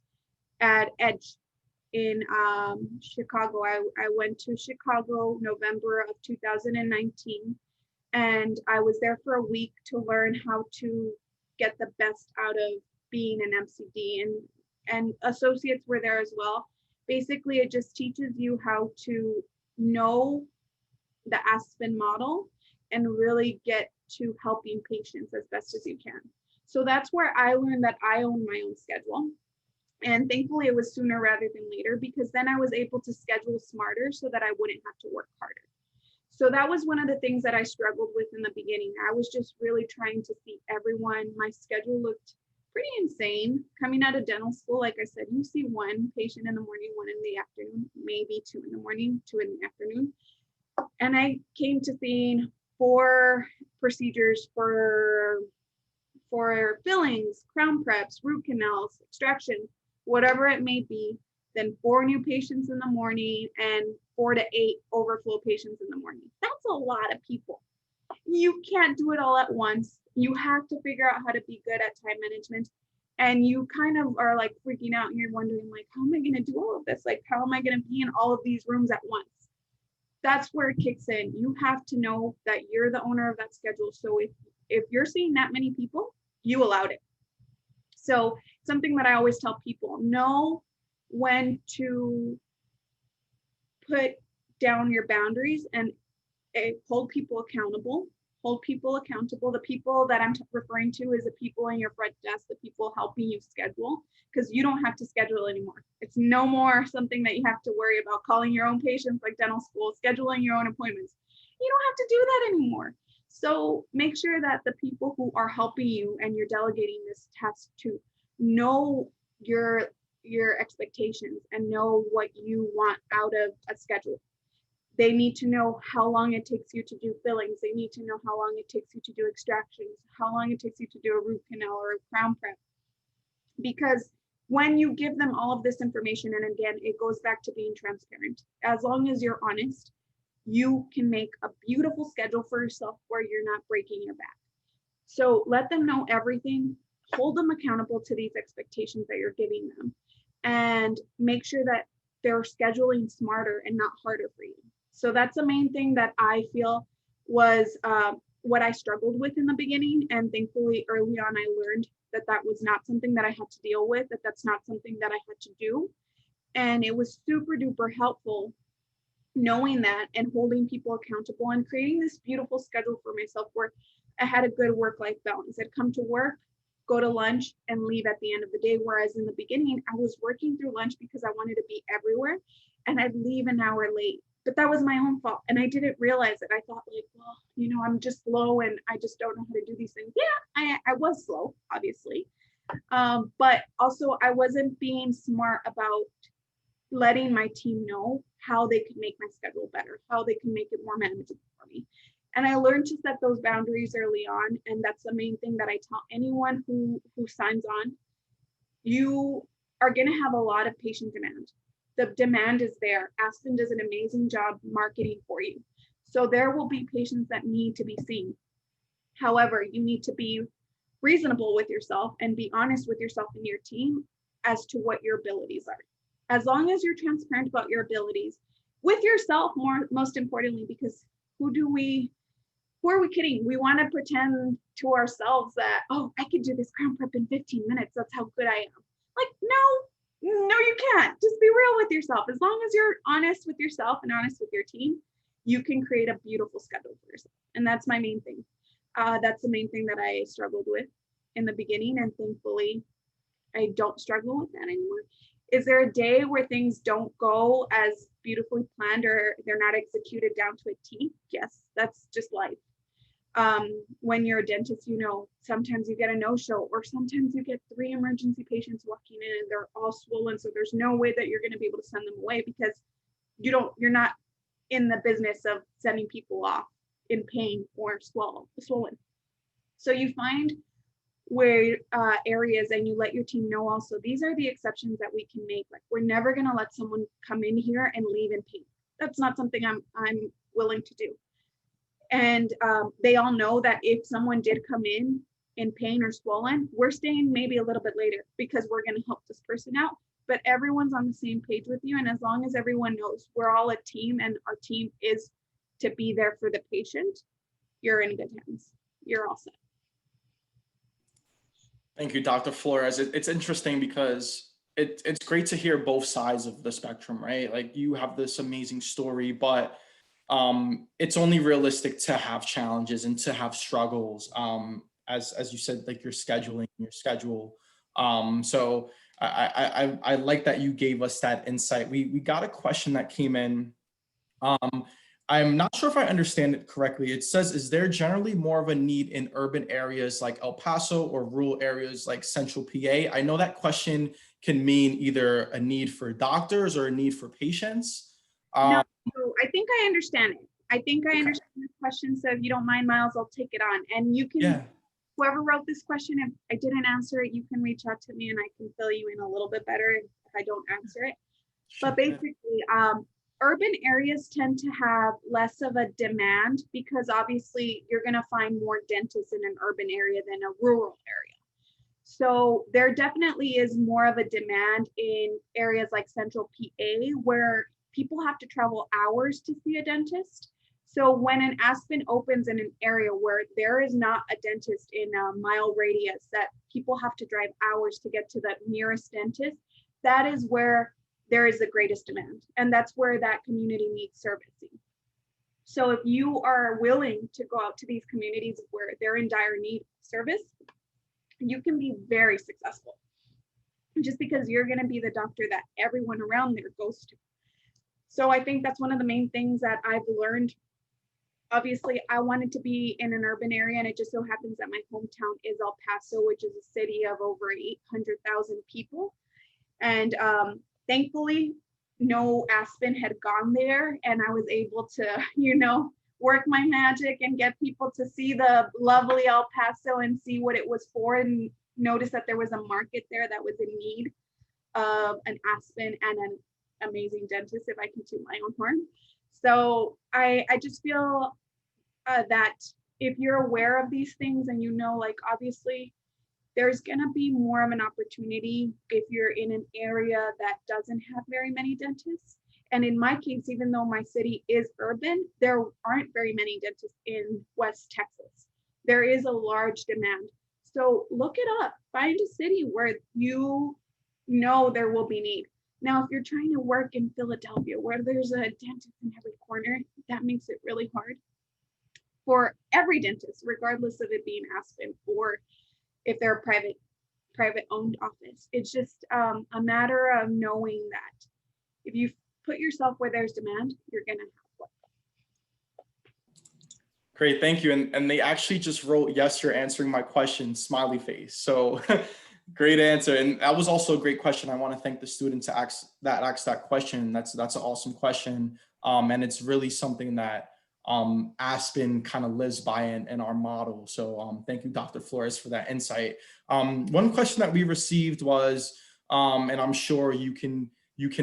at Edge in Chicago. I went to Chicago November of 2019, and I was there for a week to learn how to get the best out of being an MCD, and associates were there as well. Basically, it just teaches you how to know the Aspen model and really get to helping patients as best as you can. So that's where I learned that I own my own schedule. And thankfully it was sooner rather than later, because then I was able to schedule smarter so that I wouldn't have to work harder. So that was one of the things that I struggled with in the beginning. I was just really trying to see everyone. My schedule looked pretty insane. Coming out of dental school, like I said, you see one patient in the morning, one in the afternoon, maybe two in the morning, two in the afternoon. And I came to seeing 4 procedures for fillings, crown preps, root canals, extraction, whatever it may be, then 4 new patients in the morning and 4 to 8 overflow patients in the morning. That's a lot of people. You can't do it all at once. You have to figure out how to be good at time management. And you kind of are like freaking out and you're wondering like, how am I going to do all of this? Like, how am I going to be in all of these rooms at once? That's where it kicks in. You have to know that you're the owner of that schedule. So if you're seeing that many people, you allowed it. So something that I always tell people, know when to put down your boundaries and hold people accountable. Hold people accountable. The people that I'm referring to is the people in your front desk, the people helping you schedule, because you don't have to schedule anymore. It's no more something that you have to worry about calling your own patients like dental school, scheduling your own appointments. You don't have to do that anymore. So make sure that the people who are helping you and you're delegating this task to know your expectations and know what you want out of a schedule. They need to know how long it takes you to do fillings. They need to know how long it takes you to do extractions, how long it takes you to do a root canal or a crown prep. Because when you give them all of this information, and again, it goes back to being transparent. As long as you're honest, you can make a beautiful schedule for yourself where you're not breaking your back. So let them know everything, hold them accountable to these expectations that you're giving them, and make sure that they're scheduling smarter and not harder for you. So that's the main thing that I feel was what I struggled with in the beginning. And thankfully, early on, I learned that that was not something that I had to deal with, that that's not something that I had to do. And it was super duper helpful knowing that and holding people accountable and creating this beautiful schedule for myself where I had a good work-life balance. I'd come to work, go to lunch, and leave at the end of the day. Whereas in the beginning, I was working through lunch because I wanted to be everywhere, and I'd leave an hour late. But that was my own fault. And I didn't realize it. I thought like, well, you know, I'm just slow and I just don't know how to do these things. Yeah, I was slow, obviously. But also I wasn't being smart about letting my team know how they could make my schedule better, how they can make it more manageable for me. And I learned to set those boundaries early on. And that's the main thing that I tell anyone who signs on. You are going to have a lot of patient demand. The demand is there. Aspen does an amazing job marketing for you. So there will be patients that need to be seen. However, you need to be reasonable with yourself and be honest with yourself and your team as to what your abilities are. As long as you're transparent about your abilities with yourself, most importantly, because who are we kidding? We want to pretend to ourselves that, oh, I could do this crown prep in 15 minutes. That's how good I am. Like, no, you can't. Just be real with yourself. As long as you're honest with yourself and honest with your team, you can create a beautiful schedule for yourself. And that's my main thing. That's the main thing that I struggled with in the beginning. And thankfully, I don't struggle with that anymore. Is there a day where things don't go as beautifully planned or they're not executed down to a T? Yes, that's just life. When you're a dentist, you know, sometimes you get a no-show or sometimes you get 3 emergency patients walking in and they're all swollen. So there's no way that you're going to be able to send them away because you're not in the business of sending people off in pain or swollen. So you find where areas and you let your team know also, these are the exceptions that we can make. Like, we're never going to let someone come in here and leave in pain. That's not something I'm willing to do. And they all know that if someone did come in pain or swollen, we're staying maybe a little bit later because we're going to help this person out. But everyone's on the same page with you. And as long as everyone knows we're all a team and our team is to be there for the patient, you're in good hands. You're all set. Thank you, Dr. Flores. It's interesting because it's great to hear both sides of the spectrum, right? Like, you have this amazing story, but it's only realistic to have challenges and to have struggles. As you said, like, you're scheduling your schedule. So I like that you gave us that insight. We got a question that came in. I'm not sure if I understand it correctly. It says, is there generally more of a need in urban areas like El Paso or rural areas like Central PA? I know that question can mean either a need for doctors or a need for patients. No, I think I understand it. I think I Okay. understand the question. So if you don't mind, Miles, I'll take it on. And you can, Yeah. whoever wrote this question, if I didn't answer it, you can reach out to me and I can fill you in a little bit better if I don't answer it. But basically, urban areas tend to have less of a demand because obviously you're going to find more dentists in an urban area than a rural area. So there definitely is more of a demand in areas like Central PA where people have to travel hours to see a dentist. So when an Aspen opens in an area where there is not a dentist in a mile radius that people have to drive hours to get to the nearest dentist, that is where there is the greatest demand. And that's where that community needs servicing. So if you are willing to go out to these communities where they're in dire need of service, you can be very successful just because you're going to be the doctor that everyone around there goes to. So I think that's one of the main things that I've learned. Obviously, I wanted to be in an urban area, and it just so happens that my hometown is El Paso, which is a city of over 800,000 people. And thankfully, no Aspen had gone there, and I was able to, work my magic and get people to see the lovely El Paso and see what it was for, and notice that there was a market there that was in need of an Aspen and an amazing dentist, if I can toot my own horn. So I just feel that if you're aware of these things and obviously there's going to be more of an opportunity if you're in an area that doesn't have very many dentists. And in my case, even though my city is urban, there aren't very many dentists in West Texas. There is a large demand. So look it up, find a city where you know there will be need. Now, if you're trying to work in Philadelphia, where there's a dentist in every corner, that makes it really hard for every dentist, regardless of it being Aspen or if they're a private owned office. It's just a matter of knowing that if you put yourself where there's demand, you're gonna have one. Great, thank you. And they actually just wrote, yes, you're answering my question, smiley face. So great answer. And that was also a great question. I want to thank the students that asked that question. That's an awesome question. And it's really something that Aspen kind of lives by in our model. So thank you, Dr. Flores, for that insight. One question that we received was, and I'm sure you can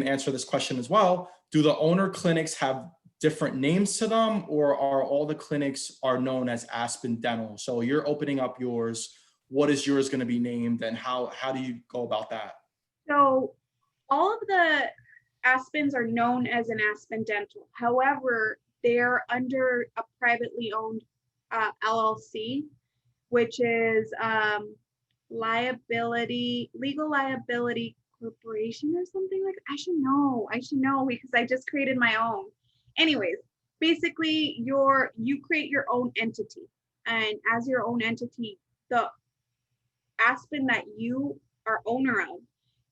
answer this question as well. Do the owner clinics have different names to them, or are all the clinics are known as Aspen Dental? So you're opening up yours. What is yours going to be named, and how do you go about that? So all of the Aspens are known as an Aspen Dental. However, they're under a privately owned LLC, which is legal liability corporation or something like that. I should know because I just created my own. Anyways, basically you create your own entity, and as your own entity, the Aspen that you are owner of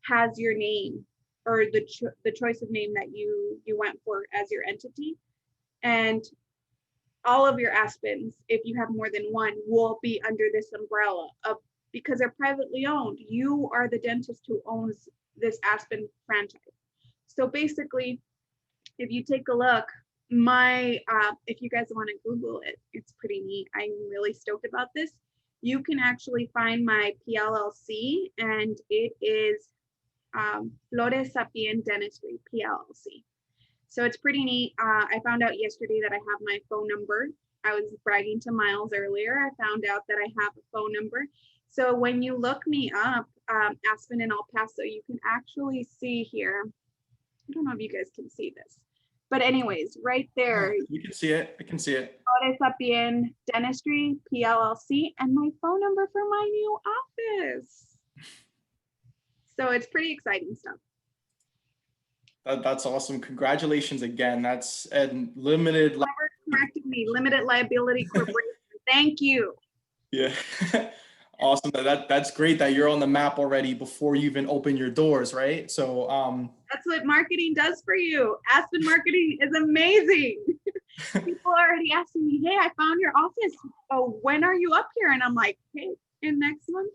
has your name, or the choice of name that you went for as your entity. And all of your Aspens, if you have more than one, will be under this umbrella of, because they're privately owned. You are the dentist who owns this Aspen franchise. So basically, if you take a look, if you guys want to Google it, it's pretty neat. I'm really stoked about this. You can actually find my PLLC, and it is Flores Sapien Dentistry, PLLC. So it's pretty neat. I found out yesterday that I have my phone number. I was bragging to Miles earlier. I found out that I have a phone number. So when you look me up, Aspen and El Paso, you can actually see here. I don't know if you guys can see this, but anyways, right there. You can see it. I can see it. Flores Sapien Dentistry, PLLC, and my phone number for my new office. So it's pretty exciting stuff. That's awesome. Congratulations again. That's a limited. Whoever corrected me, limited liability corporation. Thank you. Yeah. Awesome. That's great that you're on the map already before you even open your doors, right? So that's what marketing does for you. Aspen marketing is amazing. People are already asking me, hey, I found your office. Oh, when are you up here? And I'm like, hey, in next month.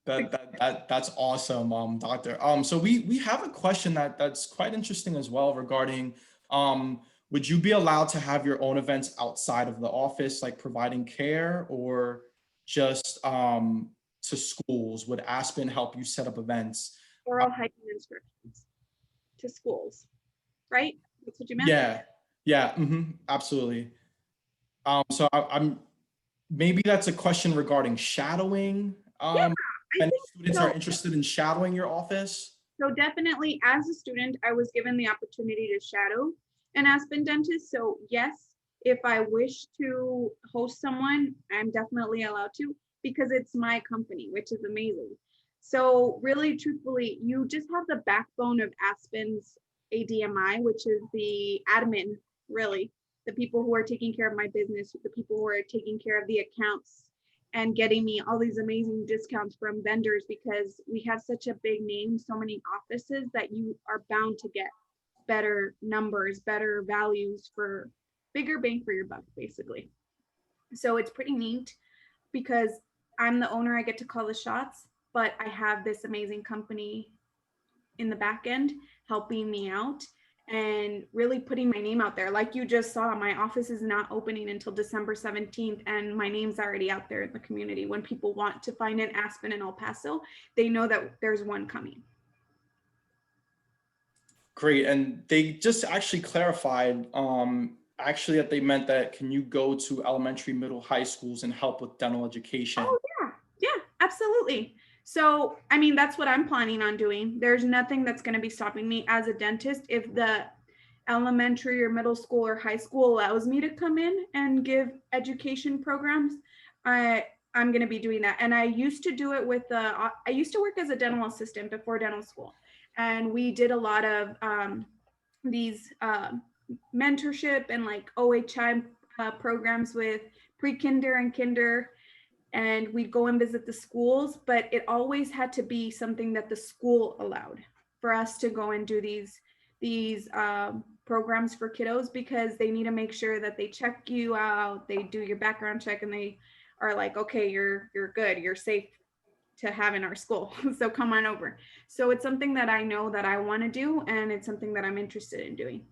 That's awesome, Doctor. So we have a question that's quite interesting as well regarding, would you be allowed to have your own events outside of the office, like providing care, or just to schools? Would Aspen help you set up events? Oral hygiene instructions to schools, right? That's what you meant? Yeah, absolutely. So I'm maybe that's a question regarding shadowing. Yeah, I And think students so. are interested in shadowing your office. So definitely as a student, I was given the opportunity to shadow an Aspen dentist. So yes, if I wish to host someone, I'm definitely allowed to because it's my company, which is amazing. So really, truthfully, you just have the backbone of Aspen's ADMI, which is the admin, really, the people who are taking care of my business, the people who are taking care of the accounts and getting me all these amazing discounts from vendors because we have such a big name, so many offices that you are bound to get better numbers, better values for bigger bang for your buck, basically. So it's pretty neat because I'm the owner, I get to call the shots, but I have this amazing company in the back end helping me out and really putting my name out there. Like you just saw, my office is not opening until December 17th, and my name's already out there in the community. When people want to find an Aspen in El Paso, they know that there's one coming. Great. And they just actually clarified actually that they meant that can you go to elementary, middle, high schools and help with dental education? Oh, yeah, absolutely. So, I mean, that's what I'm planning on doing. There's nothing that's going to be stopping me as a dentist. If the elementary or middle school or high school allows me to come in and give education programs, I'm going to be doing that. And I used to do it with I used to work as a dental assistant before dental school. And we did a lot of these mentorship and like OHI programs with pre-kinder and kinder, and we'd go and visit the schools, but it always had to be something that the school allowed for us to go and do these programs for kiddos, because they need to make sure that they check you out, they do your background check, and they are like, okay, you're good, you're safe to have in our school. So come on over. So it's something that I know that I want to do, and it's something that I'm interested in doing.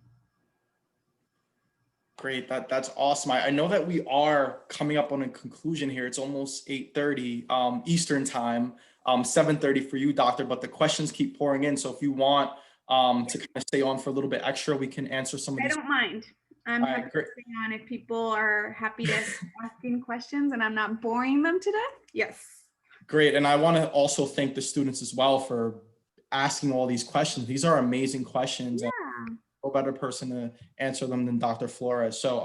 Great. That's awesome. I know that we are coming up on a conclusion here. It's almost 8:30 Eastern time, 7:30 for you, Doctor, but the questions keep pouring in. So if you want to kind of stay on for a little bit extra, we can answer some of these. I don't mind. I'm happy to stay on if people are happy to asking questions and I'm not boring them to death. Yes. Great. And I want to also thank the students as well for asking all these questions. These are amazing questions. Yeah. And no better person to answer them than Dr. Flores. So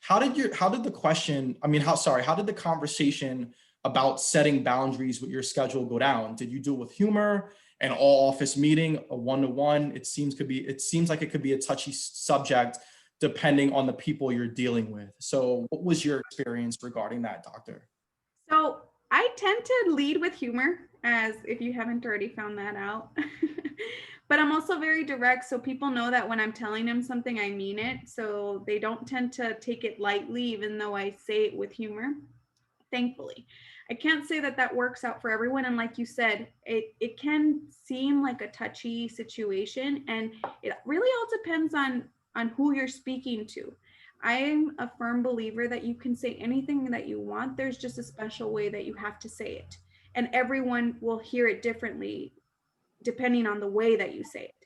how did the conversation about setting boundaries with your schedule go down? Did you do it with humor, an all office meeting, a one-to-one? It seems like it could be a touchy subject depending on the people you're dealing with. So what was your experience regarding that, Doctor? So I tend to lead with humor, as if you haven't already found that out. But I'm also very direct, so people know that when I'm telling them something, I mean it. So they don't tend to take it lightly, even though I say it with humor, thankfully. I can't say that that works out for everyone. And like you said, it can seem like a touchy situation, and it really all depends on who you're speaking to. I'm a firm believer that you can say anything that you want. There's just a special way that you have to say it. And everyone will hear it differently depending on the way that you say it.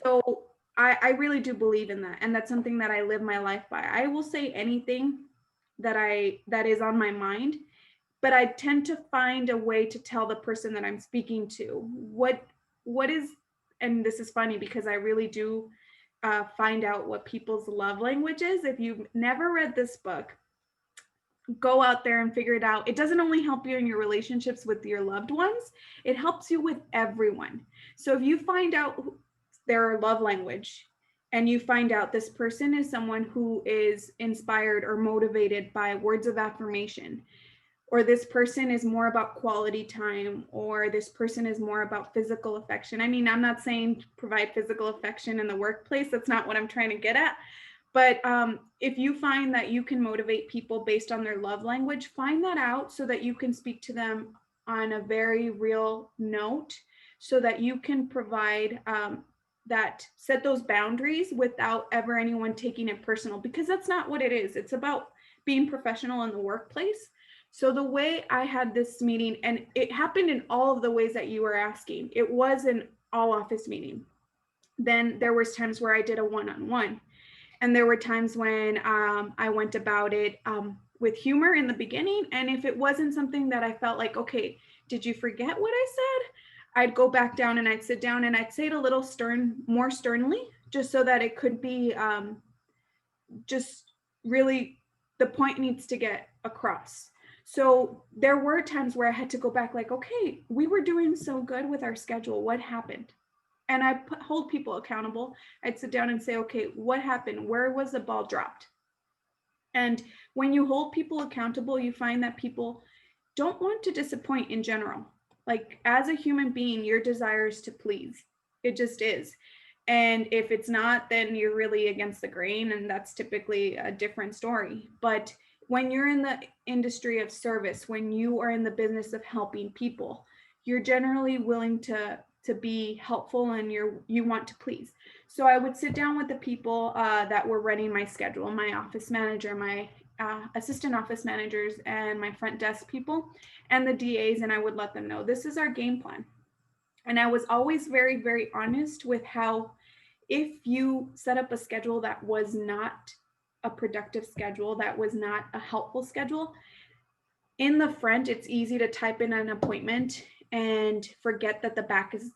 So I really do believe in that. And that's something that I live my life by. I will say anything that is on my mind, but I tend to find a way to tell the person that I'm speaking to what is, and this is funny because I really do find out what people's love language is. If you've never read this book, go out there and figure it out. It doesn't only help you in your relationships with your loved ones, it helps you with everyone. So if you find out their love language and you find out this person is someone who is inspired or motivated by words of affirmation, or this person is more about quality time, or this person is more about physical affection. I mean, I'm not saying provide physical affection in the workplace. That's not what I'm trying to get at. But if you find that you can motivate people based on their love language, find that out so that you can speak to them on a very real note, so that you can provide set those boundaries without ever anyone taking it personal, because that's not what it is. It's about being professional in the workplace. So the way I had this meeting, and it happened in all of the ways that you were asking, it was an all office meeting. Then there was times where I did a one-on-one. And there were times when I went about it with humor in the beginning. And if it wasn't something that I felt like, okay, did you forget what I said? I'd go back down and I'd sit down and I'd say it a little more sternly, just so that it could be just really, the point needs to get across. So there were times where I had to go back like, okay, we were doing so good with our schedule. What happened? And I hold people accountable. I'd sit down and say, okay, what happened? Where was the ball dropped? And when you hold people accountable, you find that people don't want to disappoint in general. Like, as a human being, your desire is to please. It just is. And if it's not, then you're really against the grain, and that's typically a different story. But when you're in the industry of service, when you are in the business of helping people, you're generally willing to be helpful, and you want to please. So I would sit down with the people that were running my schedule, my office manager, my assistant office managers, and my front desk people, and the DAs, and I would let them know, this is our game plan. And I was always very, very honest with how, if you set up a schedule that was not a productive schedule, that was not a helpful schedule, in the front, it's easy to type in an appointment and forget that the back is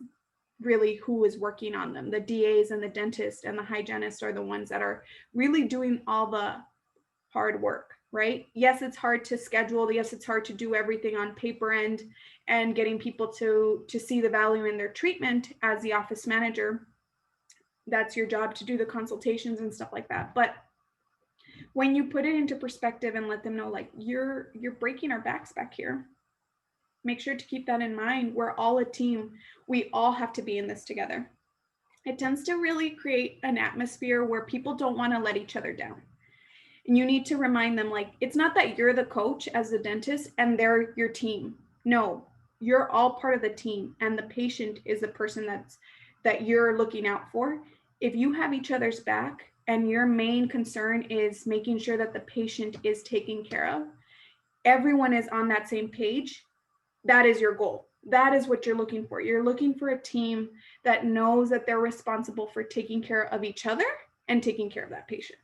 really who is working on them. The DAs and the dentist and the hygienist are the ones that are really doing all the hard work, right? Yes, it's hard to schedule. Yes, it's hard to do everything on paper and getting people to see the value in their treatment. As the office manager, that's your job, to do the consultations and stuff like that. But when you put it into perspective and let them know, like, you're breaking our backs back here, make sure to keep that in mind. We're all a team. We all have to be in this together. It tends to really create an atmosphere where people don't want to let each other down. And you need to remind them, like, it's not that you're the coach as a dentist and they're your team. No, you're all part of the team, and the patient is the person that you're looking out for. If you have each other's back and your main concern is making sure that the patient is taken care of, everyone is on that same page, that is your goal. That is what you're looking for. You're looking for a team that knows that they're responsible for taking care of each other and taking care of that patient.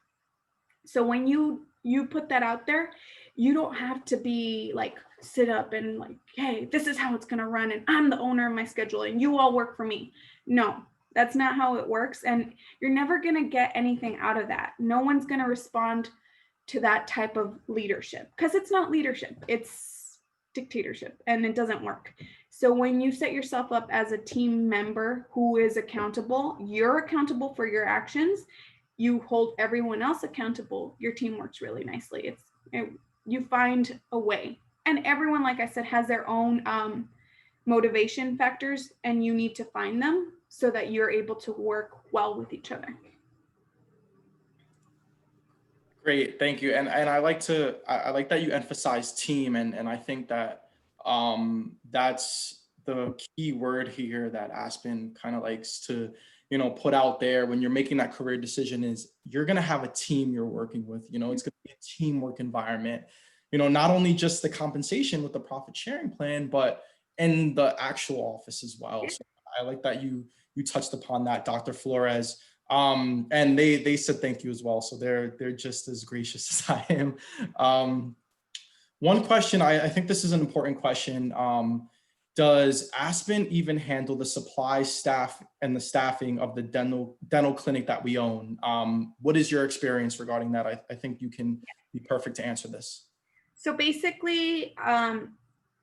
So when you put that out there, you don't have to be like, sit up and like, hey, this is how it's going to run, and I'm the owner of my schedule and you all work for me. No, that's not how it works. And you're never going to get anything out of that. No one's going to respond to that type of leadership, because it's not leadership, it's dictatorship, and it doesn't work. So when you set yourself up as a team member who is accountable, you're accountable for your actions, you hold everyone else accountable, your team works really nicely. You find a way. And everyone, like I said, has their own motivation factors, and you need to find them so that you're able to work well with each other. Great, thank you. And I like that you emphasize team, and I think that that's the key word here that Aspen kind of likes to, put out there when you're making that career decision, is you're going to have a team you're working with. It's going to be a teamwork environment, not only just the compensation with the profit sharing plan, but in the actual office as well. So I like that you touched upon that, Dr. Flores. And they said thank you as well. So they're just as gracious as I am. One question, I think this is an important question. Does Aspen even handle the supply staff and the staffing of the dental clinic that we own? What is your experience regarding that? I think you can be perfect to answer this. So basically,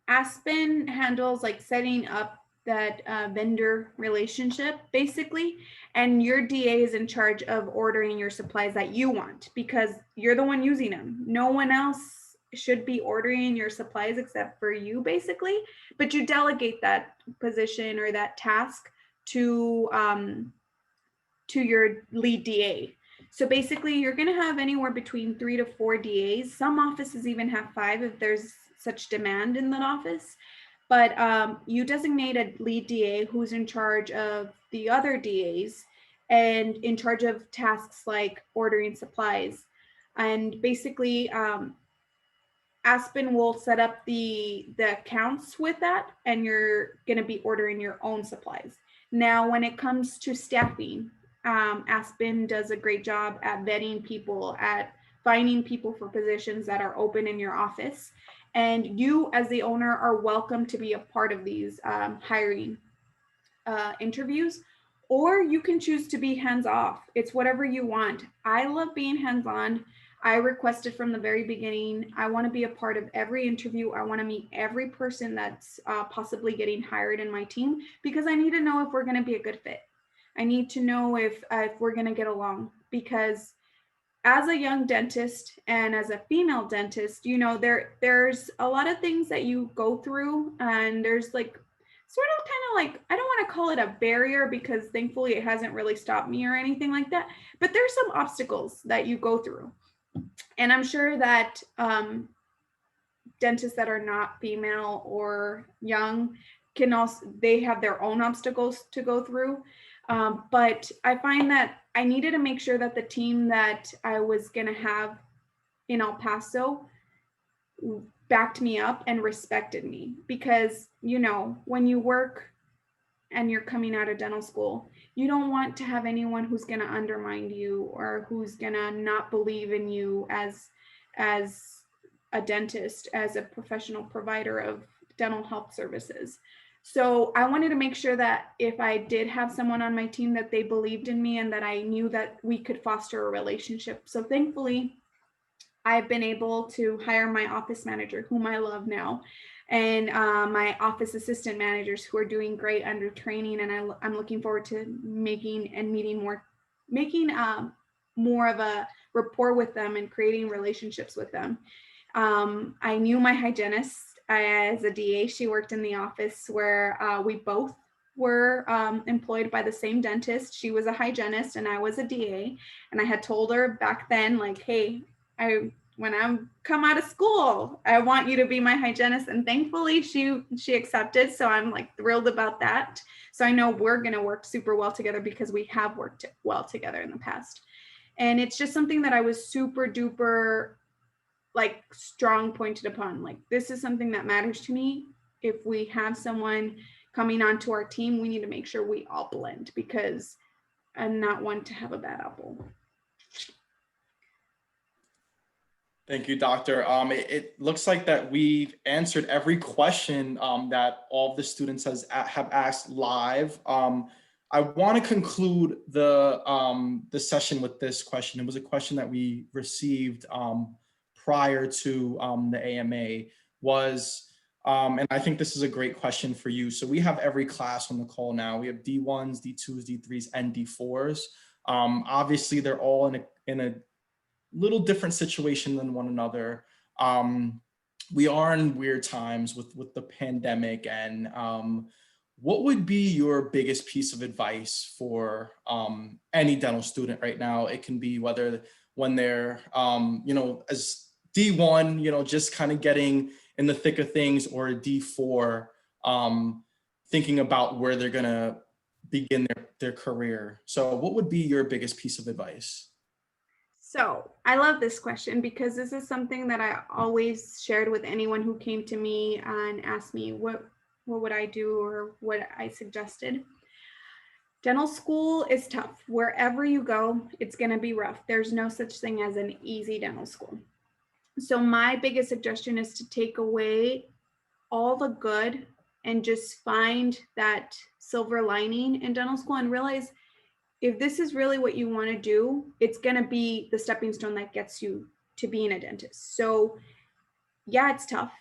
Aspen handles like setting up that vendor relationship, basically, and your DA is in charge of ordering your supplies that you want, because you're the one using them. No one else should be ordering your supplies except for you, basically, but you delegate that position or that task to your lead DA. So basically you're going to have anywhere between 3 to 4 DAs. Some offices even have 5 if there's such demand in that office. But you designate a lead DA who's in charge of the other DAs and in charge of tasks like ordering supplies. And basically Aspen will set up the accounts with that, and you're going to be ordering your own supplies. Now, when it comes to staffing, Aspen does a great job at vetting people, at finding people for positions that are open in your office. And you, as the owner, are welcome to be a part of these hiring interviews, or you can choose to be hands-off. It's whatever you want. I love being hands-on. I requested from the very beginning, I want to be a part of every interview. I want to meet every person that's possibly getting hired in my team, because I need to know if we're going to be a good fit. I need to know if we're going to get along, because as a young dentist and as a female dentist, you know, there's a lot of things that you go through, and there's like sort of kind of like, I don't want to call it a barrier, because thankfully it hasn't really stopped me or anything like that, but there's some obstacles that you go through. And I'm sure that dentists that are not female or young can also, they have their own obstacles to go through. But I find that I needed to make sure that the team that I was going to have in El Paso backed me up and respected me, because, you know, when you work and you're coming out of dental school, you don't want to have anyone who's going to undermine you or who's going to not believe in you as a dentist, as a professional provider of dental health services. So I wanted to make sure that if I did have someone on my team, that they believed in me and that I knew that we could foster a relationship. So thankfully, I've been able to hire my office manager, whom I love now, and my office assistant managers, who are doing great under training. And I'm looking forward to making more of a rapport with them and creating relationships with them. I knew my hygienist as a DA. She worked in the office where we both were employed by the same dentist. She was a hygienist and I was a DA. And I had told her back then, like, hey, when I come out of school, I want you to be my hygienist. And thankfully she accepted. So I'm like thrilled about that. So I know we're going to work super well together, because we have worked well together in the past. And it's just something that I was super duper like strong pointed upon. Like, this is something that matters to me. If we have someone coming onto our team, we need to make sure we all blend, because I'm not one to have a bad apple. Thank you, Doctor. It looks like that we've answered every question that all of the students have asked live. I want to conclude the session with this question. It was a question that we received prior to the AMA, was, and I think this is a great question for you. So we have every class on the call now. We have D1s, D2s, D3s, and D4s. Obviously, they're all in a little different situation than one another. We are in weird times with the pandemic, and what would be your biggest piece of advice for any dental student right now? It can be whether when they're, you know, as D1, you know, just kind of getting in the thick of things, or a D4, thinking about where they're gonna begin their career. So what would be your biggest piece of advice? So I love this question, because this is something that I always shared with anyone who came to me and asked me what would I do or what I suggested. Dental school is tough. Wherever you go, it's going to be rough. There's no such thing as an easy dental school. So my biggest suggestion is to take away all the good and just find that silver lining in dental school, and realize if this is really what you want to do, it's going to be the stepping stone that gets you to being a dentist. So yeah, it's tough.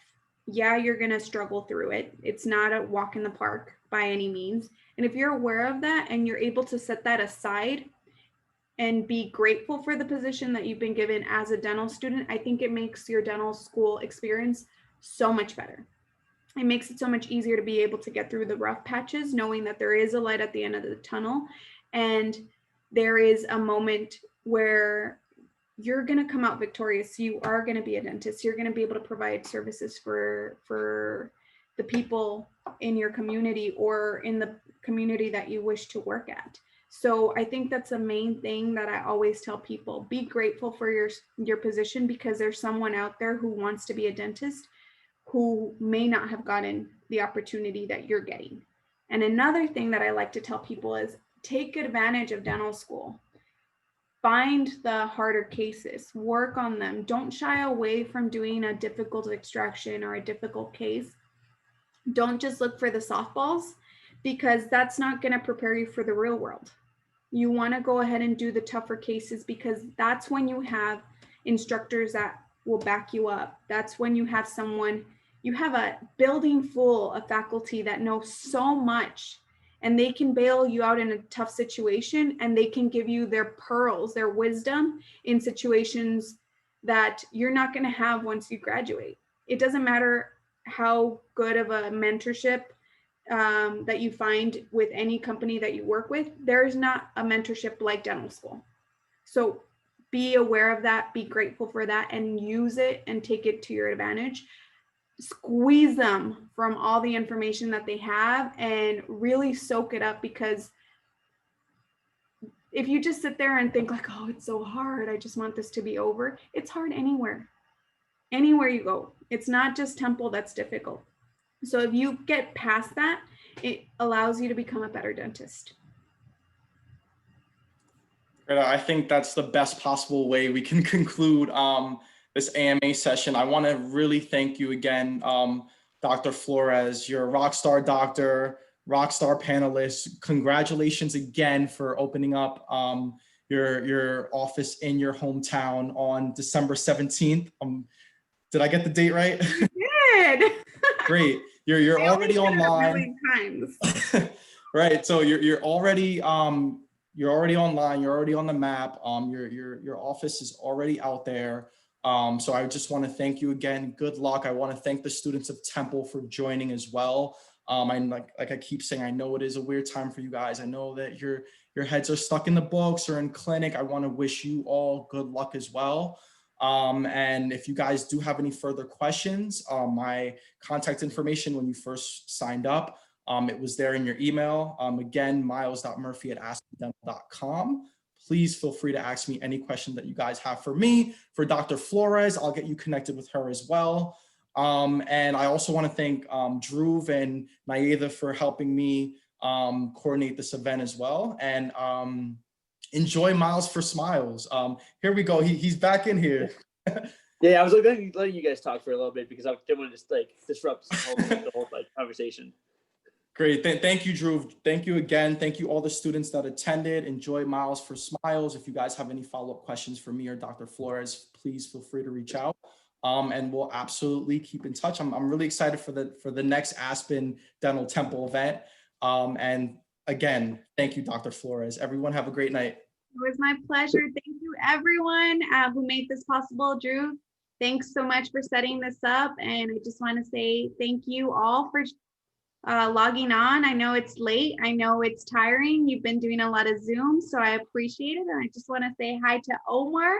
Yeah, you're going to struggle through it. It's not a walk in the park by any means. And if you're aware of that and you're able to set that aside and be grateful for the position that you've been given as a dental student, I think it makes your dental school experience so much better. It makes it so much easier to be able to get through the rough patches, knowing that there is a light at the end of the tunnel. And there is a moment where you're going to come out victorious. You are going to be a dentist. You're going to be able to provide services for the people in your community or in the community that you wish to work at. So I think that's the main thing that I always tell people. Be grateful for your position, because there's someone out there who wants to be a dentist who may not have gotten the opportunity that you're getting. And another thing that I like to tell people is take advantage of dental school. Find the harder cases, work on them. Don't shy away from doing a difficult extraction or a difficult case. Don't just look for the softballs, because that's not going to prepare you for the real world. You want to go ahead and do the tougher cases, because that's when you have instructors that will back you up. That's when you have a building full of faculty that know so much, and they can bail you out in a tough situation, and they can give you their pearls, their wisdom in situations that you're not going to have once you graduate. It doesn't matter how good of a mentorship that you find with any company that you work with. There is not a mentorship like dental school. So be aware of that, be grateful for that, and use it and take it to your advantage. Squeeze them from all the information that they have and really soak it up, because if you just sit there and think like, oh, it's so hard, I just want this to be over, it's hard anywhere you go. It's not just Temple that's difficult. So if you get past that, it allows you to become a better dentist. I think that's the best possible way we can conclude this AMA session. I want to really thank you again, Dr. Flores. You're a rock star doctor, rock star panelist. Congratulations again for opening up your office in your hometown on December 17th. Did I get the date right? You did. Great. You're already online. Right. So you're already online. You're already on the map. Your office is already out there. So I just want to thank you again. Good luck. I want to thank the students of Temple for joining as well. And like I keep saying, I know it is a weird time for you guys. I know that your heads are stuck in the books or in clinic. I want to wish you all good luck as well. And if you guys do have any further questions, my contact information when you first signed up, it was there in your email. Again, miles.murphy@aspendental.com. Please feel free to ask me any question that you guys have for me. For Dr. Flores, I'll get you connected with her as well. And I also want to thank Dhruv and Naida for helping me coordinate this event as well. And enjoy Miles for Smiles. Here we go. He's back in here. Yeah, I was letting you guys talk for a little bit because I didn't want to just like disrupt the whole conversation. Great. Thank you, Dhruv. Thank you again. Thank you all the students that attended. Enjoy Miles for Smiles. If you guys have any follow-up questions for me or Dr. Flores, please feel free to reach out. And we'll absolutely keep in touch. I'm really excited for the next Aspen Dental Temple event. And again, thank you, Dr. Flores. Everyone have a great night. It was my pleasure. Thank you, everyone who made this possible. Dhruv, thanks so much for setting this up. And I just want to say thank you all for logging on. I know it's late. I know it's tiring. You've been doing a lot of Zoom, so I appreciate it. And I just want to say hi to Omar.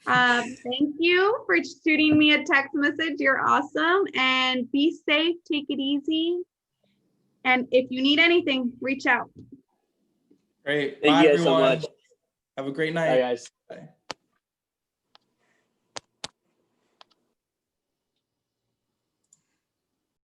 Thank you for shooting me a text message. You're awesome. And be safe. Take it easy. And if you need anything, reach out. Great. Thank you guys so much. Have a great night. Bye, guys. Bye.